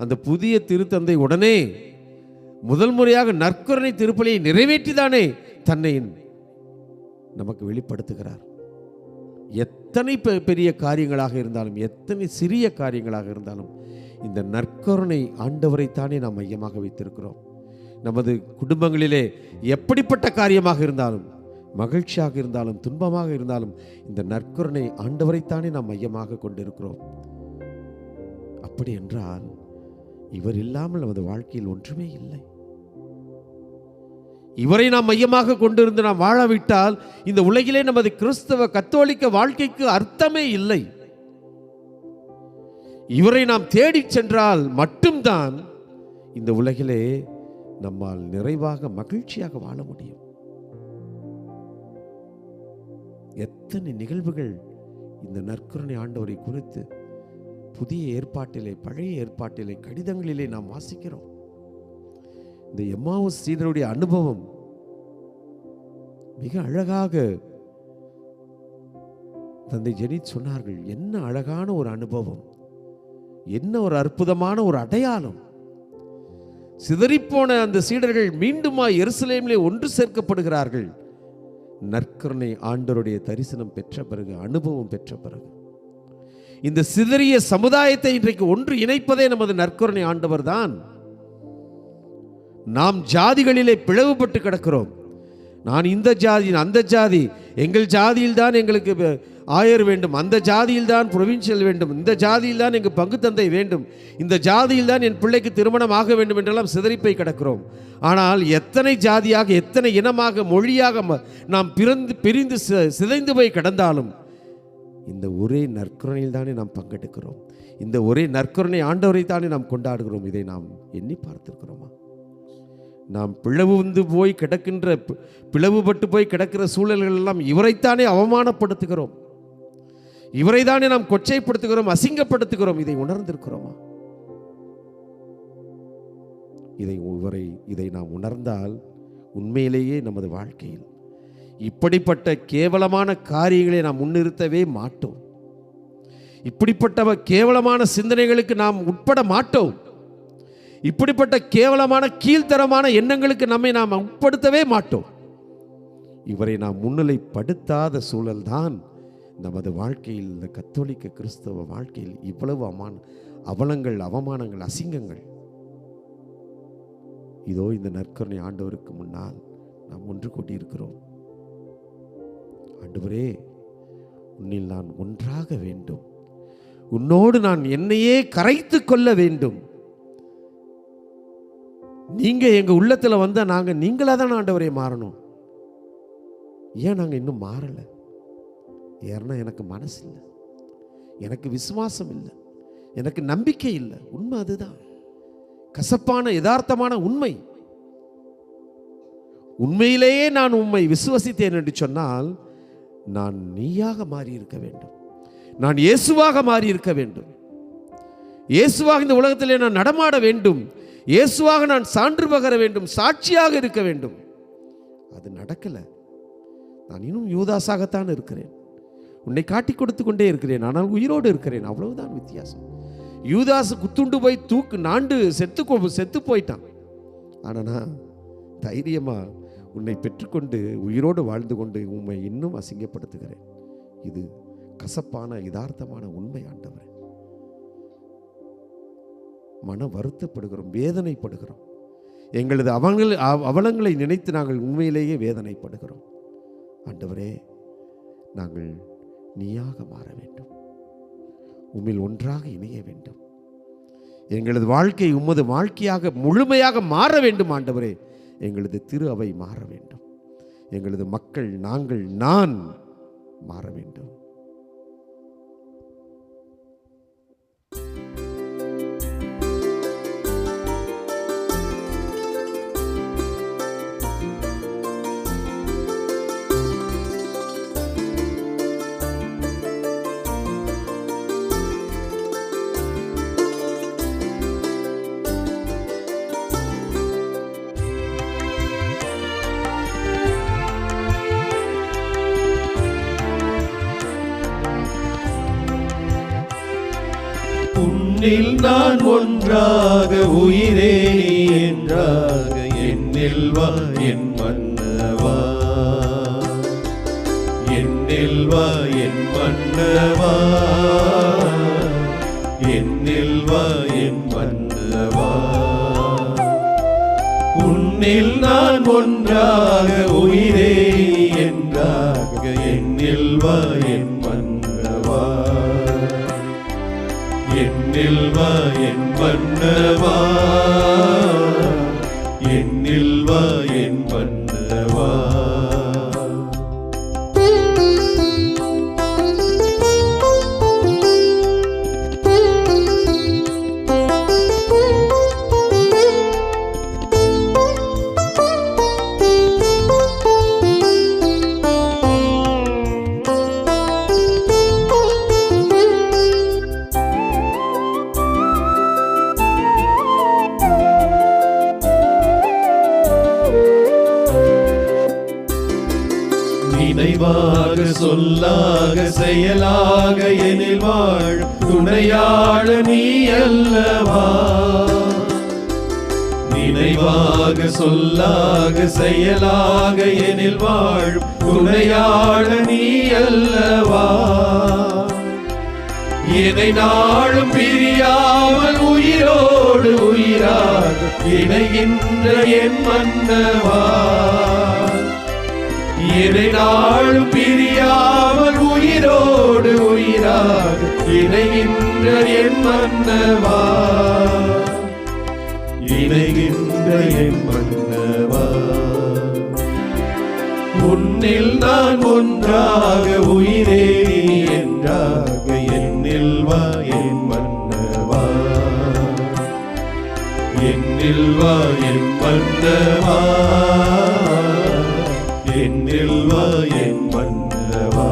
அந்த புதிய திருத்தந்தை உடனே முதல் முறையாக நற்கருணை திருப்பலியை நிறைவேற்றிதானே தன்னை நமக்கு வெளிப்படுத்துகிறார். எத்தனை பெரிய காரியங்களாக இருந்தாலும், எத்தனை சிறிய காரியங்களாக இருந்தாலும், இந்த நற்கருணை ஆண்டவரைத்தானே நாம் மையமாக வைத்திருக்கிறோம். நமது குடும்பங்களிலே எப்படிப்பட்ட காரியமாக இருந்தாலும், மகிழ்ச்சியாக இருந்தாலும், துன்பமாக இருந்தாலும், இந்த நற்கருணை ஆண்டவரைத்தானே நாம் மையமாக கொண்டிருக்கிறோம். அப்படி என்றால் இவர் இல்லாமல் நமது வாழ்க்கையில் ஒன்றுமே இல்லை. இவரை நாம் மையமாக கொண்டிருந்து நாம் வாழவிட்டால் இந்த உலகிலே நமது கிறிஸ்தவ கத்தோலிக்க வாழ்க்கைக்கு அர்த்தமே இல்லை. இவரை நாம் தேடி சென்றால் மட்டும்தான் இந்த உலகிலே நம்மால் நிறைவாக மகிழ்ச்சியாக வாழ முடியும். எத்தனை நிகழ்வுகள் இந்த நற்கருணை ஆண்டவரை குறித்து புதிய ஏற்பாட்டிலே, பழைய ஏற்பாட்டிலே, கடிதங்களிலே நாம் வாசிக்கிறோம். இந்த எம்மாவுஸ் சீடருடைய அனுபவம் மிக அழகாக தந்தை ஜெனித் சொன்னார்கள். என்ன அழகான ஒரு அனுபவம், என்ன ஒரு அற்புதமான ஒரு அடையாளம். சிதறிப்போன அந்த சீடர்கள் மீண்டுமா எருசலேமிலே ஒன்று சேர்க்கப்படுகிறார்கள். நற்கருணை ஆண்டவருடைய தரிசனம் பெற்ற பிறகு, அனுபவம் பெற்ற பிறகு. இந்த சிதறிய சமுதாயத்தை இன்றைக்கு ஒன்று இணைப்பதே நமது நற்கருணை ஆண்டவர் தான். நாம் ஜாதிகளிலே பிளவுபட்டு கிடக்கிறோம். நான் இந்த ஜாதி, அந்த ஜாதி, எங்கள் ஜாதியில் தான் எங்களுக்கு ஆயர் வேண்டும், அந்த ஜாதியில் தான் புரொவின்சியல் வேண்டும், இந்த ஜாதியில் தான் எங்கள் பங்கு தந்தை வேண்டும், இந்த ஜாதியில் தான் என் பிள்ளைக்கு திருமணம் ஆக வேண்டும் என்றெல்லாம் சிதறிப்போய் கிடக்கிறோம். ஆனால் எத்தனை ஜாதியாக, எத்தனை இனமாக, மொழியாக நாம் பிரிந்து சிதைந்து போய் கிடந்தாலும் இந்த ஒரே நற்கருணையில் தானே நாம் பங்கெடுக்கிறோம். இந்த ஒரே நற்கருணை ஆண்டவரை தானே நாம் கொண்டாடுகிறோம். இதை நாம் எண்ணி பார்த்திருக்கிறோமா? நாம் பிளவுபட்டு போய் கிடக்கிற சூழல்கள் எல்லாம் இவரைத்தானே அவமானப்படுத்துகிறோம், இவரை தானே நாம் கொச்சைப்படுத்துகிறோம், அசிங்கப்படுத்துகிறோம். இதை உணர்ந்திருக்கிறோமா? இதை நாம் உணர்ந்தால் உண்மையிலேயே நமது வாழ்க்கையில் இப்படிப்பட்ட கேவலமான காரியங்களை நாம் முன்னிறுத்தவே மாட்டோம். இப்படிப்பட்ட கேவலமான சிந்தனைகளுக்கு நாம் உட்பட மாட்டோம். இப்படிப்பட்ட கேவலமான கீழ்த்தரமான எண்ணங்களுக்கு நம்மை நாம் உட்படுத்தவே மாட்டோம். இவரை நாம் முன்னிலைப்படுத்தாத சூழல்தான் நமது வாழ்க்கையில், இந்த கத்தோலிக்க கிறிஸ்தவ வாழ்க்கையில் இவ்வளவு அவலங்கள், அவமானங்கள், அசிங்கங்கள். இதோ இந்த நற்கருணை ஆண்டவருக்கு முன்னால் நாம் ஒன்று கூட்டியிருக்கிறோம். ஆண்டவரே, உன்னில் நான் ஒன்றாக வேண்டும், உன்னோடு நான் என்னையே கரைத்து கொள்ள வேண்டும். நீங்க எங்க உள்ளத்துல வந்தா நாங்க நீங்களா தான் ஆண்டவரே மாறணும். ஏன் நாங்க இன்னும் மாறல? ஏன்னா எனக்கு மனசு இல்லை, எனக்கு விசுவாசம் இல்லை, எனக்கு நம்பிக்கை இல்லை. உண்மை அதுதான், கசப்பான யதார்த்தமான உண்மை. உண்மையிலேயே நான் உம்மை விசுவசித்தேன் என்று சொன்னால் நான் நீயாக மாறி இருக்க வேண்டும், நான் இயேசுவாக மாறி இருக்க வேண்டும், இயேசுவாக இந்த உலகத்திலே நான் நடமாட வேண்டும், இயேசுவாக நான் சான்று பகர வேண்டும், சாட்சியாக இருக்க வேண்டும். அது நடக்கல. நான் இன்னும் யூதாஸாகத்தான் இருக்கிறேன், உன்னை காட்டி கொடுத்து கொண்டே இருக்கிறேன், ஆனால் உயிரோடு இருக்கிறேன். அவ்வளவுதான் வித்தியாசம். யூதாஸ் குத்துண்டு போய் நாண்டு செத்து போயிட்டான். ஆனால் நான் தைரியமா உன்னை பெற்றுக்கொண்டு உயிரோடு வாழ்ந்து கொண்டு உண்மை இன்னும் அசிங்கப்படுத்துகிறேன். இது கசப்பான யதார்த்தமான உண்மை ஆண்டவரே. மன வருத்தப்படுகிறோம், வேதனைப்படுகிறோம். எங்களது அவலங்களை நினைத்து நாங்கள் உண்மையிலேயே வேதனைப்படுகிறோம். ஆண்டவரே, நாங்கள் நீயாக மாற வேண்டும், உம்மில் ஒன்றாக இணைய வேண்டும். எங்களது வாழ்க்கை உமது வாழ்க்கையாக முழுமையாக மாற வேண்டும். ஆண்டவரே, எங்களது திரு அவை மாற வேண்டும், எங்களது மக்கள் நான் மாற வேண்டும். உன்னில் நான் ஒன்றாக, உயிரே நீ என்றாக, என்னில் வா என் மன்னவா, என்னில் வா என் மன்னவா, என்னில் வா என் மன்னவா. உன்னில் நான் ஒன்றாக, உயிரே நீ என்றாக, என்னில் வா என் மன்னவா, என்னில் வா என் மன்னவா, என்னில் வா என் மன்னவா. நினைவாக, சொல்லாக, செயலாக எனில் வாழ் துணையாள நீ அல்லவா. நினைவாக, சொல்லாக, செயலாக எனில் வாழ் துணையாள நீ அல்லவா. என்னை நாளும் பிரியாமல் உயிரோடு உயிராக இணைகின்ற என் மன்னவா. என்னை நாளும் பிரியாமல் உயிரோடு உயிராக இணைகின்ற என் மன்னவா, இணைகின்ற என் மன்னவா. உன்னில் நான் ஒன்றாக, உயிரே நீ என்றாக, என்னில் வா என் மன்னவா, என்னில் வா என் மன்னவா, என்னில் வா என் மன்னவா.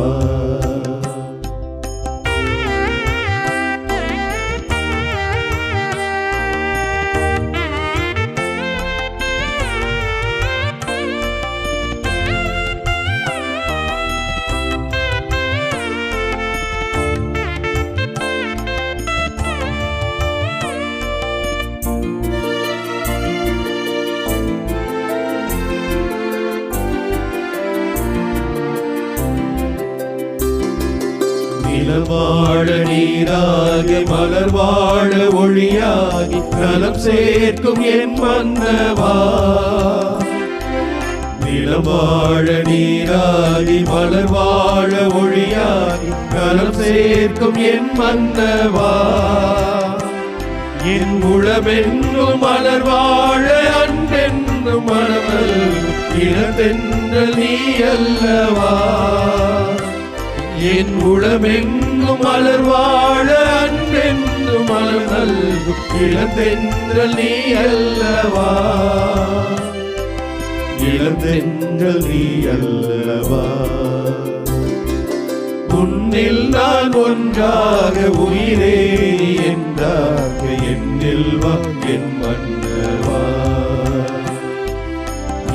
நிலம் வாழ நீராகி மலர் வாழ ஒளியாகி நலம் சேர்க்கும் என் மன்னவா. நிலம் வாழ நீராகி மலர் வாழ ஒளியாகி நலம் சேர்க்கும் என் மன்னவா. என் உளமென்றும் மலர் வாழ அன்பென்றும் மணமல் இளந்தென்றல் நீ அல்லவா. என் உளமென்றும் மலர் வாழ அன்பென்றும் மணமல் இளந்தென்றல் நீ அல்லவா. இளந்தென்றல் நீ அல்லவா. உன்னில் நான் ஒன்றாக உயிரே நீ என்றாக என்னில் வா என் மன்னவா.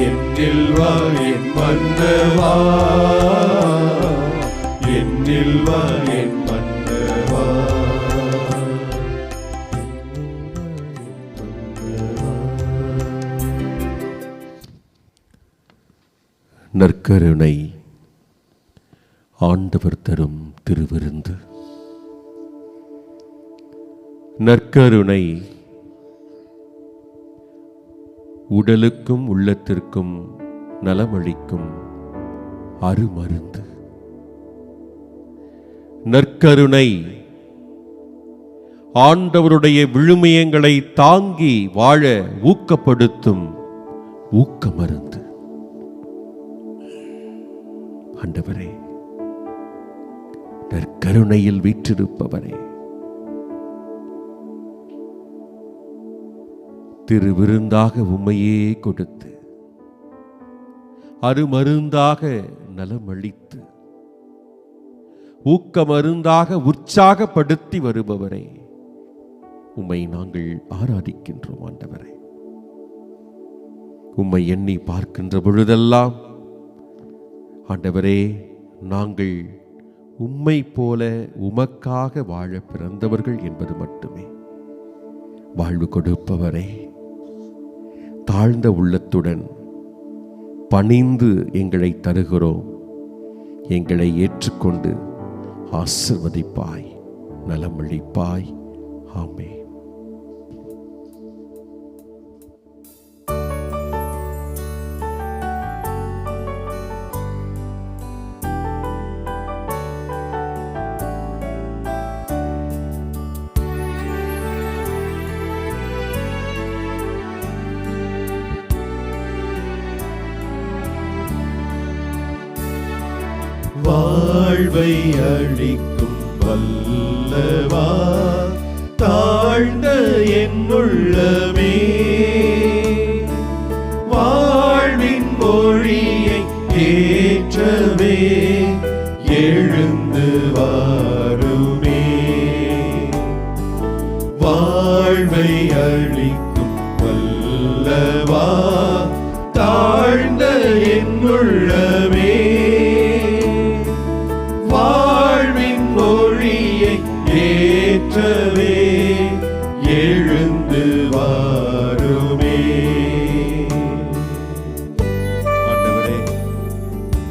என்னில் வா என் மன்னவா. என்னில் வா என் மன்னவா. நற்கருணை ஆண்டவர் தரும் திருவிருந்து. நற்கருணை உடலுக்கும் உள்ளத்திற்கும் நலமளிக்கும் அருமருந்து. நற்கருணை ஆண்டவருடைய விழுமியங்களை தாங்கி வாழ ஊக்கப்படுத்தும் ஊக்கமருந்து. ஆண்டவரே, நற்கருணையில் வீற்றிருப்பவரே, திருவிருந்தாக உம்மையே கொடுத்து அருமருந்தாக நலமளித்து ஊக்கமருந்தாக உற்சாகப்படுத்தி வருபவரே, உம்மை நாங்கள் ஆராதிக்கின்றோம். ஆண்டவரே, உம்மை எண்ணி பார்க்கின்ற பொழுதெல்லாம் ஆண்டவரே, நாங்கள் உம்மை போல உமக்காக வாழ பிறந்தவர்கள் என்பது மட்டுமே. வாழ்வு கொடுப்பவரே, தாழ்ந்த உள்ளத்துடன் பணிந்து எங்களை தருகிறோம். எங்களை ஏற்றுக்கொண்டு ஆசிர்வதிப்பாய், நலமளிப்பாய். ஆமென். வாழ்வை அளிக்கும் வல்லவா, தாழ்ந்த என் உள்ளமே வாழ்வின் மொழியை ஏற்றவே எழுந்து வாருமே. வாழ்வை அளிக்கும் வல்லவா, தாழ்ந்த என் உள்ளமே வாழ்வின் மொழியை ஏற்றவே எழுந்து வாருமே. ஆண்டவரே,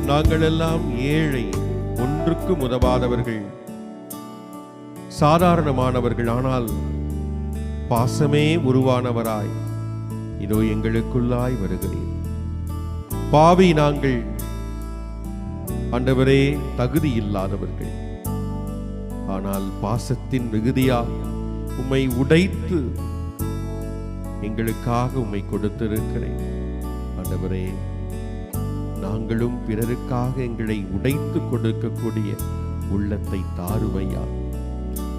நாங்கள் எல்லாம் ஏழை, ஒன்றுக்கும் உதவாதவர்கள், சாதாரணமானவர்கள். ஆனால் பாசமே உருவானவராய் இதோ எங்களுக்குள்ளாய் வருகிறேன். பாவி நாங்கள் ஆண்டவரே, தகுதி இல்லாதவர்கள். ஆனால் பாசத்தின் மிகுதியால் உம்மை உடைத்து எங்களுக்காக உம்மை கொடுத்திருக்கிறேன். ஆண்டவரே, நாங்களும் பிறருக்காக எங்களை உடைத்து கொடுக்கக்கூடிய உள்ளத்தை தாருமையா.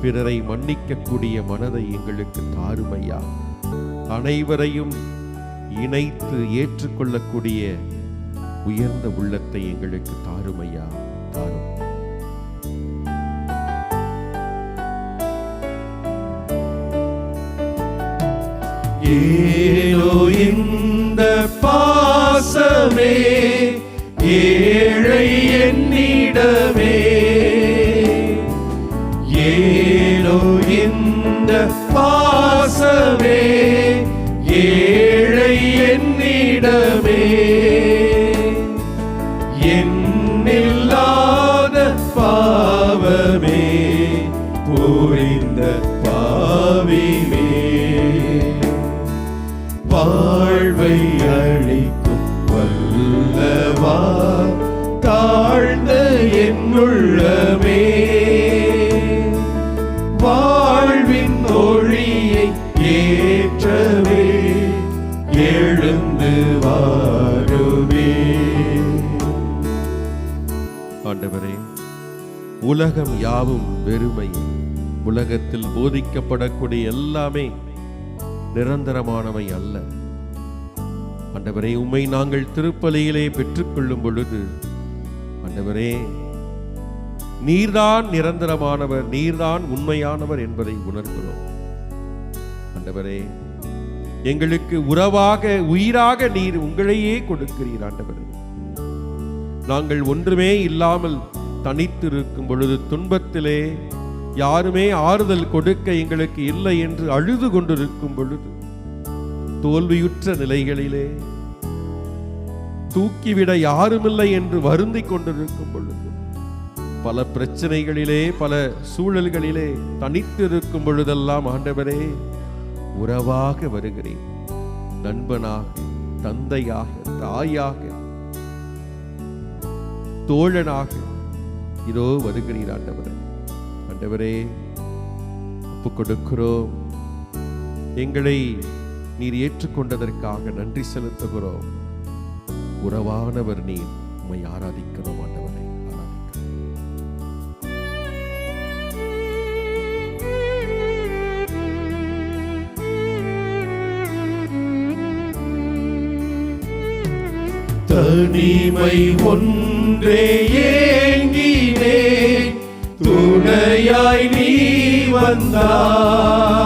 பிறரை மன்னிக்கக்கூடிய மனதை எங்களுக்கு தாருமையா. அனைவரையும் இணைத்து ஏற்றுக்கொள்ளக்கூடிய உயர்ந்த உள்ளத்தை எங்களுக்கு தாருமையா, தாரும். ஏனோ இந்த பாசமே ஏழை என்னிடமே, ஏனோ இந்த பாசமே ஏழை என்னிடமே, என்னில்லாத பாவமே புரிந்த பாவிமே வாழ்வை அளிக்கும் வல்லவா தாழ்ந்த என்னுள்ளமே வாழ்வின் ஒளியை ஏற்றவே எழுந்து வாருமே. ஆண்டவரே, உலகம் யாவும் வெறுமை. உலகத்தில் போதிக்கப்படக்கூடிய எல்லாமே நிரந்தரமானவை அல்ல. ஆண்டவரே, உம்மை நாங்கள் திருப்பலியிலே பெற்றுக்கொள்ளும் பொழுது ஆண்டவரே, நீர்தான் நிரந்தரமானவர், நீர்தான் உண்மையானவர் என்பதை உணர்கிறோம். ஆண்டவரே, எங்களுக்கு உறவாக உயிராக நீர் உங்களையே கொடுக்கிறீர். ஆண்டவரே, நாங்கள் ஒன்றுமே இல்லாமல் தனித்திருக்கும் பொழுது, துன்பத்திலே யாருமே ஆறுதல் கொடுக்க எங்களுக்கு இல்லை என்று அழுது கொண்டிருக்கும் பொழுது, தோல்வியுற்ற நிலைகளிலே தூக்கிவிட யாருமில்லை என்று வருந்திக் கொண்டிருக்கும் பொழுது, பல பிரச்சனைகளிலே பல சூழல்களிலே தனித்திருக்கும் பொழுதெல்லாம் ஆண்டவரே உறவாக வருகிறேன். நண்பனாக, தந்தையாக, தாயாக, தோழனாக இதோ வருகிறீர். ஆண்டவரே, ஆண்டவரே ஒப்புக் கொடுக்கிறோம். எங்களை நீர் ஏற்றுக்கொண்டதற்காக நன்றி செலுத்துகிறோம். உறவானவர் நீர், உம்மை ஆராதிக்கிறோம். ஆண்டவரை தனிமை ஒன்றே ஏங்கினேன், துணையாய் நீ வந்தாய்.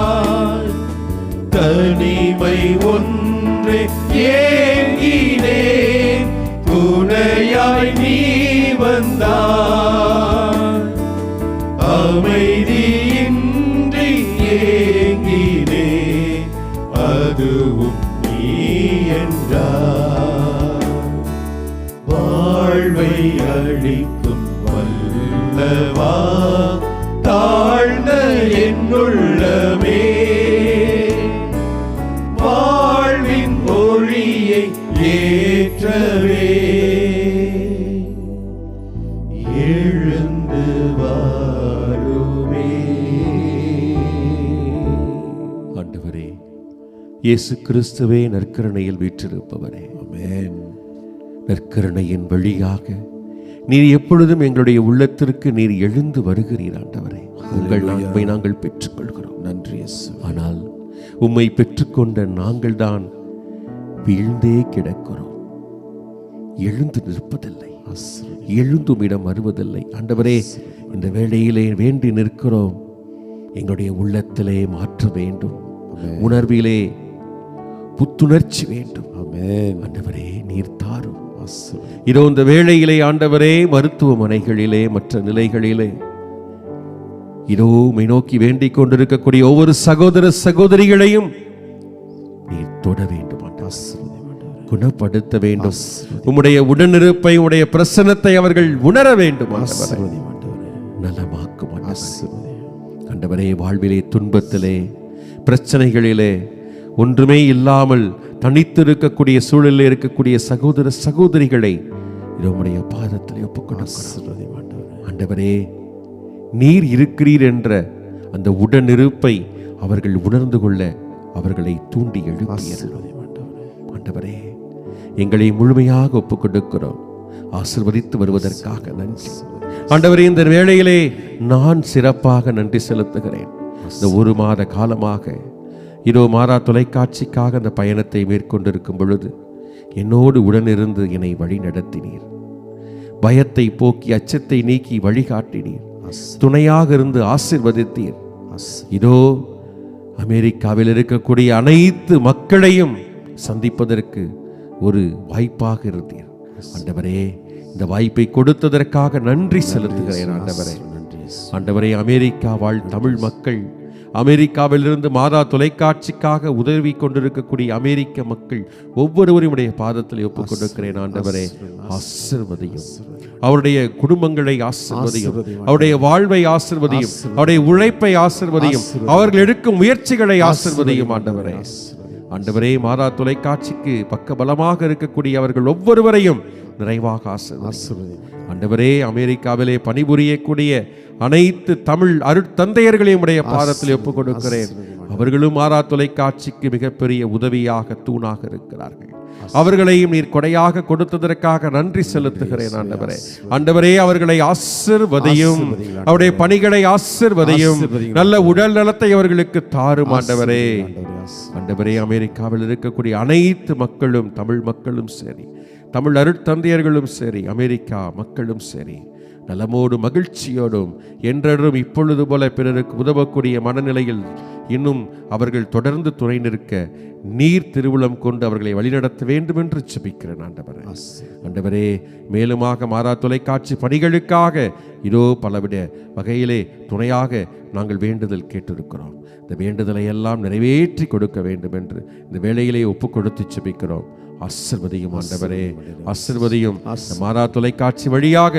தனிமை ஒன்றே ஏங்கினேன், துணையாய் நீ வந்தாய். அமைதியின்றி ஏங்கினேன், அதுவும் நீ என்றாய். வாழ்வை அளிக்கும் வல்லவா தாழ்ந்த என்னுள்ளமே வாழ்வின் ஒளியை ஏற்றவே எழுந்து வாருமே. ஆண்டவரே, இயேசு கிறிஸ்துவே நற்கருணையில் வீற்றிருப்பவரே, ஆமென். நற்கருணையின் வழியாக நீர் எப்பொழுதும் எங்களுடைய உள்ளத்திற்கு நீர் எழுந்து வருகிறீர். ஆண்டவரே, உங்கள் அன்பை நாங்கள் பெற்றுக்கொள்கிறோம். நன்றி. ஆனால் உம்மை பெற்றுக்கொண்ட நாங்கள் தான் வீழ்ந்தே கிடக்கிறோம், எழுந்து நிற்பதில்லை, எழுந்தும் இடம் வருவதில்லை. ஆண்டவரே, இந்த வேளையிலே வேண்டி நிற்கிறோம். எங்களுடைய உள்ளத்திலே மாற்ற வேண்டும், உணர்விலே புத்துணர்ச்சி வேண்டும். ஆண்டவரே, நீர் தாரும். இதோ இந்த வேளையிலே ஆண்டவரே, மருத்துவமனைகளிலே மற்ற நிலைகளிலே இதோ உம்மை நோக்கி வேண்டிக் கொண்டிருக்கக்கூடிய ஒவ்வொரு சகோதர சகோதரிகளையும் நீர் தொட வேண்டும், குணப்படுத்த வேண்டும். உம்முடைய உடனிருப்பை, உம்முடைய பிரசன்னத்தை அவர்கள் உணர வேண்டும். நலமாக்கும் ஆண்டவரே, வாழ்விலே துன்பத்திலே பிரச்சனைகளிலே ஒன்றுமே இல்லாமல் தனித்திருக்கக்கூடிய சூழலில் இருக்கக்கூடிய சகோதர சகோதரிகளை உம்முடைய பாதத்திலே ஒப்புக்கொடுக்கிறோம். ஆண்டவரே, நீர் இருக்கிறீர் என்ற அந்த உடனிருப்பை அவர்கள் உணர்ந்து கொள்ள அவர்களை தூண்டி எழுப்பியது. ஆண்டவரே, எங்களை முழுமையாக ஒப்புக்கொடுக்கிறோம். ஆசீர்வதித்து வருவதற்காக நன்றி. ஆண்டவரே, இந்த வேளையிலே நான் சிறப்பாக நன்றி செலுத்துகிறேன். இந்த ஒரு மாத காலமாக இதோ மாறா தொலைக்காட்சிக்காக அந்த பயணத்தை மேற்கொண்டிருக்கும் பொழுது என்னோடு உடனிருந்து என்னை வழி நடத்தினீர். பயத்தை போக்கி அச்சத்தை நீக்கி வழிகாட்டினீர். துணையாக இருந்து ஆசீர்வதித்தீர். இதோ அமெரிக்காவில் இருக்கக்கூடிய அனைத்து மக்களையும் சந்திப்பதற்கு ஒரு வாய்ப்பாக இருந்தீர். ஆண்டவரே, இந்த வாய்ப்பை கொடுத்ததற்காக நன்றி செலுத்துகிறேன். ஆண்டவரே, ஆண்டவரே, அமெரிக்கா வாழ் தமிழ் மக்கள் அமெரிக்காவிலிருந்து மாதா தொலைக்காட்சிக்காக உதவி கொண்டிருக்கக்கூடிய அமெரிக்க மக்கள் ஒவ்வொருவரையும் உடைய பாதத்தில் ஒப்புக் கொண்டிருக்கிறேன் ஆண்டவரே. ஆசீர்வதியும், அவருடைய குடும்பங்களை ஆசீர்வதியும், அவருடைய வாழ்வை ஆசீர்வதியும், அவருடைய உழைப்பை ஆசீர்வதியும், அவர்கள் எடுக்கும் முயற்சிகளை ஆசீர்வதியும் ஆண்டவரே. ஆண்டவரே, மாதா தொலைக்காட்சிக்கு பக்கபலமாக இருக்கக்கூடிய அவர்கள் ஒவ்வொருவரையும் நிறைவாக ஆசீர்வதியும் ஆண்டவரே. அமெரிக்காவிலே பணிபுரியக்கூடிய அனைத்து தமிழ் அருட்தந்தையர்களையும் உடைய பாதத்தில் ஒப்புக் கொடுக்கிறேன். அவர்களும் மாதா தொலைக்காட்சிக்கு மிகப்பெரிய உதவியாக தூணாக இருக்கிறார்கள். அவர்களையும் நீர் கொடையாக கொடுத்ததற்காக நன்றி செலுத்துகிறேன் ஆண்டவரே. ஆண்டவரே, அவர்களை ஆசீர்வதியும், அவருடைய பணிகளை ஆசீர்வதியும், நல்ல உடல் நலத்தை அவர்களுக்கு தாரும் ஆண்டவரே. ஆண்டவரே, அமெரிக்காவில் இருக்கக்கூடிய அனைத்து மக்களும், தமிழ் மக்களும் சரி, தமிழ் அருட்தந்தையர்களும் சரி, அமெரிக்கா மக்களும் சரி, நலமோடும் மகிழ்ச்சியோடும் என்றென்றும் இப்பொழுது போல பிறருக்கு உதவக்கூடிய மனநிலையில் இன்னும் அவர்கள் தொடர்ந்து துணை நிற்க நீர் திருவுளம் கொண்டு அவர்களை வழிநடத்த வேண்டும் என்று ஜெபிக்கிறேன் ஆண்டவரே. ஆண்டவரே, மேலுமாக மாதா தொலைக்காட்சி பணிகளுக்காக இதோ பலவிட வகையிலே துணையாக நாங்கள் வேண்டுதல் கேட்டிருக்கிறோம். இந்த வேண்டுதலை எல்லாம் நிறைவேற்றி கொடுக்க வேண்டும் என்று இந்த வேளையிலே ஒப்பு கொடுத்து ஜெபிக்கிறோம். ஆசீர்வதியும் ஆண்டவரே, ஆசீர்வதியும். மாதா தொலைக்காட்சி வழியாக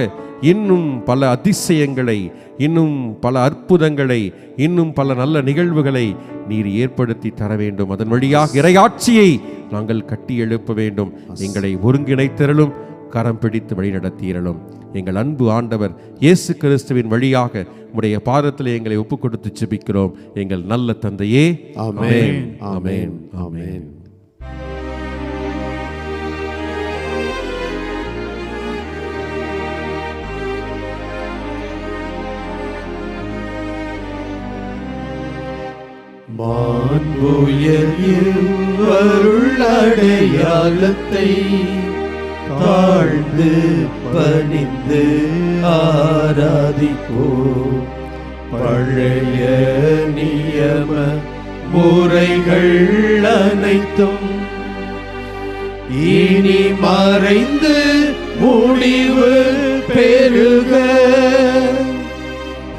இன்னும் பல அதிசயங்களை, இன்னும் பல அற்புதங்களை, இன்னும் பல நல்ல நிகழ்வுகளை நீர் ஏற்படுத்தி தர வேண்டும். அதன் வழியாக இறையாட்சியை நாங்கள் கட்டி எழுப்ப வேண்டும். எங்களை ஒருங்கிணைத்திரளும், கரம் பிடித்து வழிநடத்தியிரளும். எங்கள் அன்பு ஆண்டவர் இயேசு கிறிஸ்துவின் வழியாக உடைய பாதத்தில் எங்களை ஒப்புக் கொடுத்து ஜெபிக்கிறோம் எங்கள் நல்ல தந்தையே. ஆமென், ஆமென், ஆமென். அருளடையாளத்தை தாழ்ந்து பணிந்து ஆராதிப்போம். பழைய நியம முறைகள் அனைத்தும் இனி மறைந்து முடிவு பெறுக.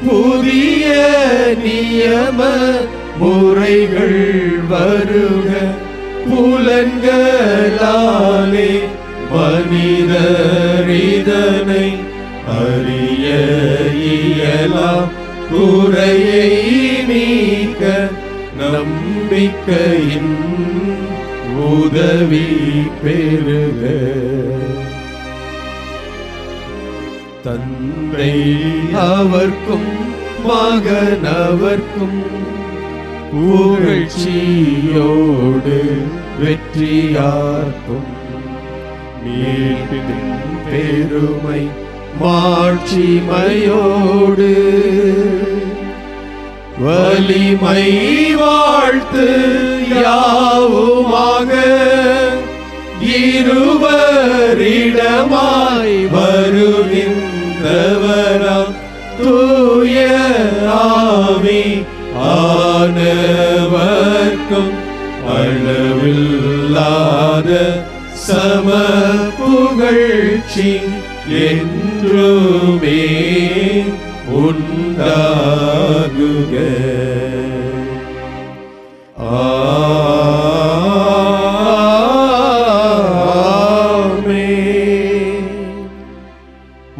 புதிய நியம முறைகள் வருக. புலன்களாலே மனிதர் இதனை அறிய இயலாம். குறையை நீக்க நம்பிக்கையின் உதவி பெறுக. தந்தை அவர்க்கும் மகன் அவர்க்கும் புகழ்ச்சியோடு வெற்றியார்க்கும் மீட்பின் பெருமை மாட்சிமையோடு வலிமை வாழ்த்து யாவுமாக இருவரிடமாய் வருகின்றவராம் தூய ஆவி ஆனவர்க்கும் அளவில்லாத சம புகழ்ச்சி என்றுமே உண்டாகுக. ஆமென்.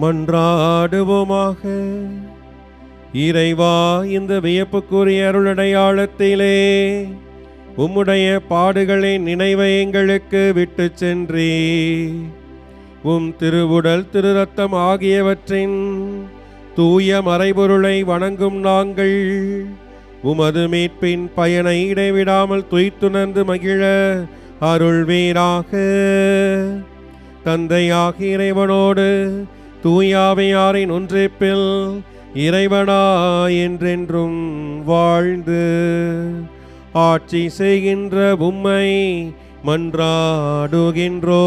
மன்றாடுவோமாக. இறைவா, இந்த வியப்புக்குரிய அருளடையாளத்திலே உம்முடைய பாடுகளின் நினைவை எங்களுக்கு விட்டு சென்றே உம் திருவுடல் திரு ரத்தம் ஆகியவற்றின் தூய மறைபொருளை வணங்கும் நாங்கள் உமது மீட்பின் பயனை இடைவிடாமல் துய்த்துணர்ந்து மகிழ அருள்வீராக. தந்தையாகிய இறைவனோடு தூயாவையாரின் ஒன்றிப்பில் இறைவனா என்றென்றும் வாழ்ந்து ஆட்சி செய்கின்ற உம்மை மன்றாடுகின்றோ.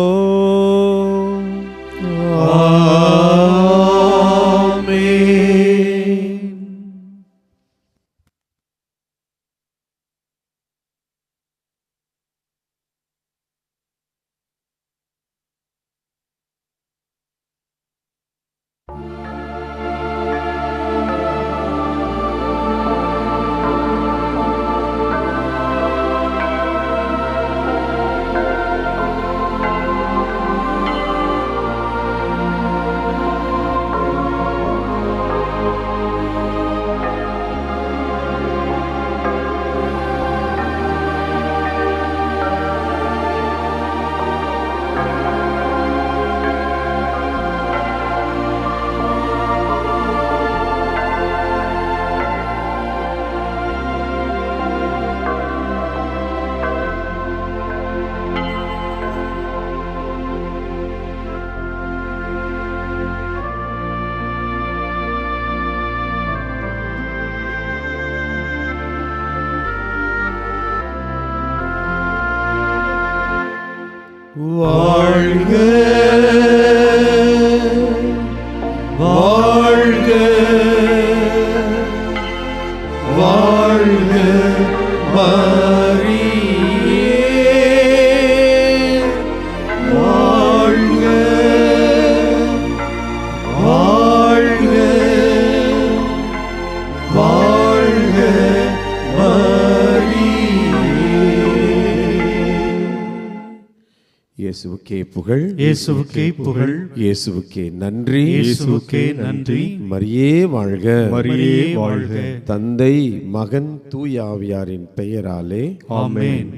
இயேசுவுக்கே புகழ், இயேசுவுக்கே புகழ், இயேசுவுக்கே நன்றி, இயேசுவுக்கே நன்றி. மரியே வாழ்க, மரியே வாழ்க. தந்தை மகன் தூய ஆவியாரின் பெயராலே ஆமென்.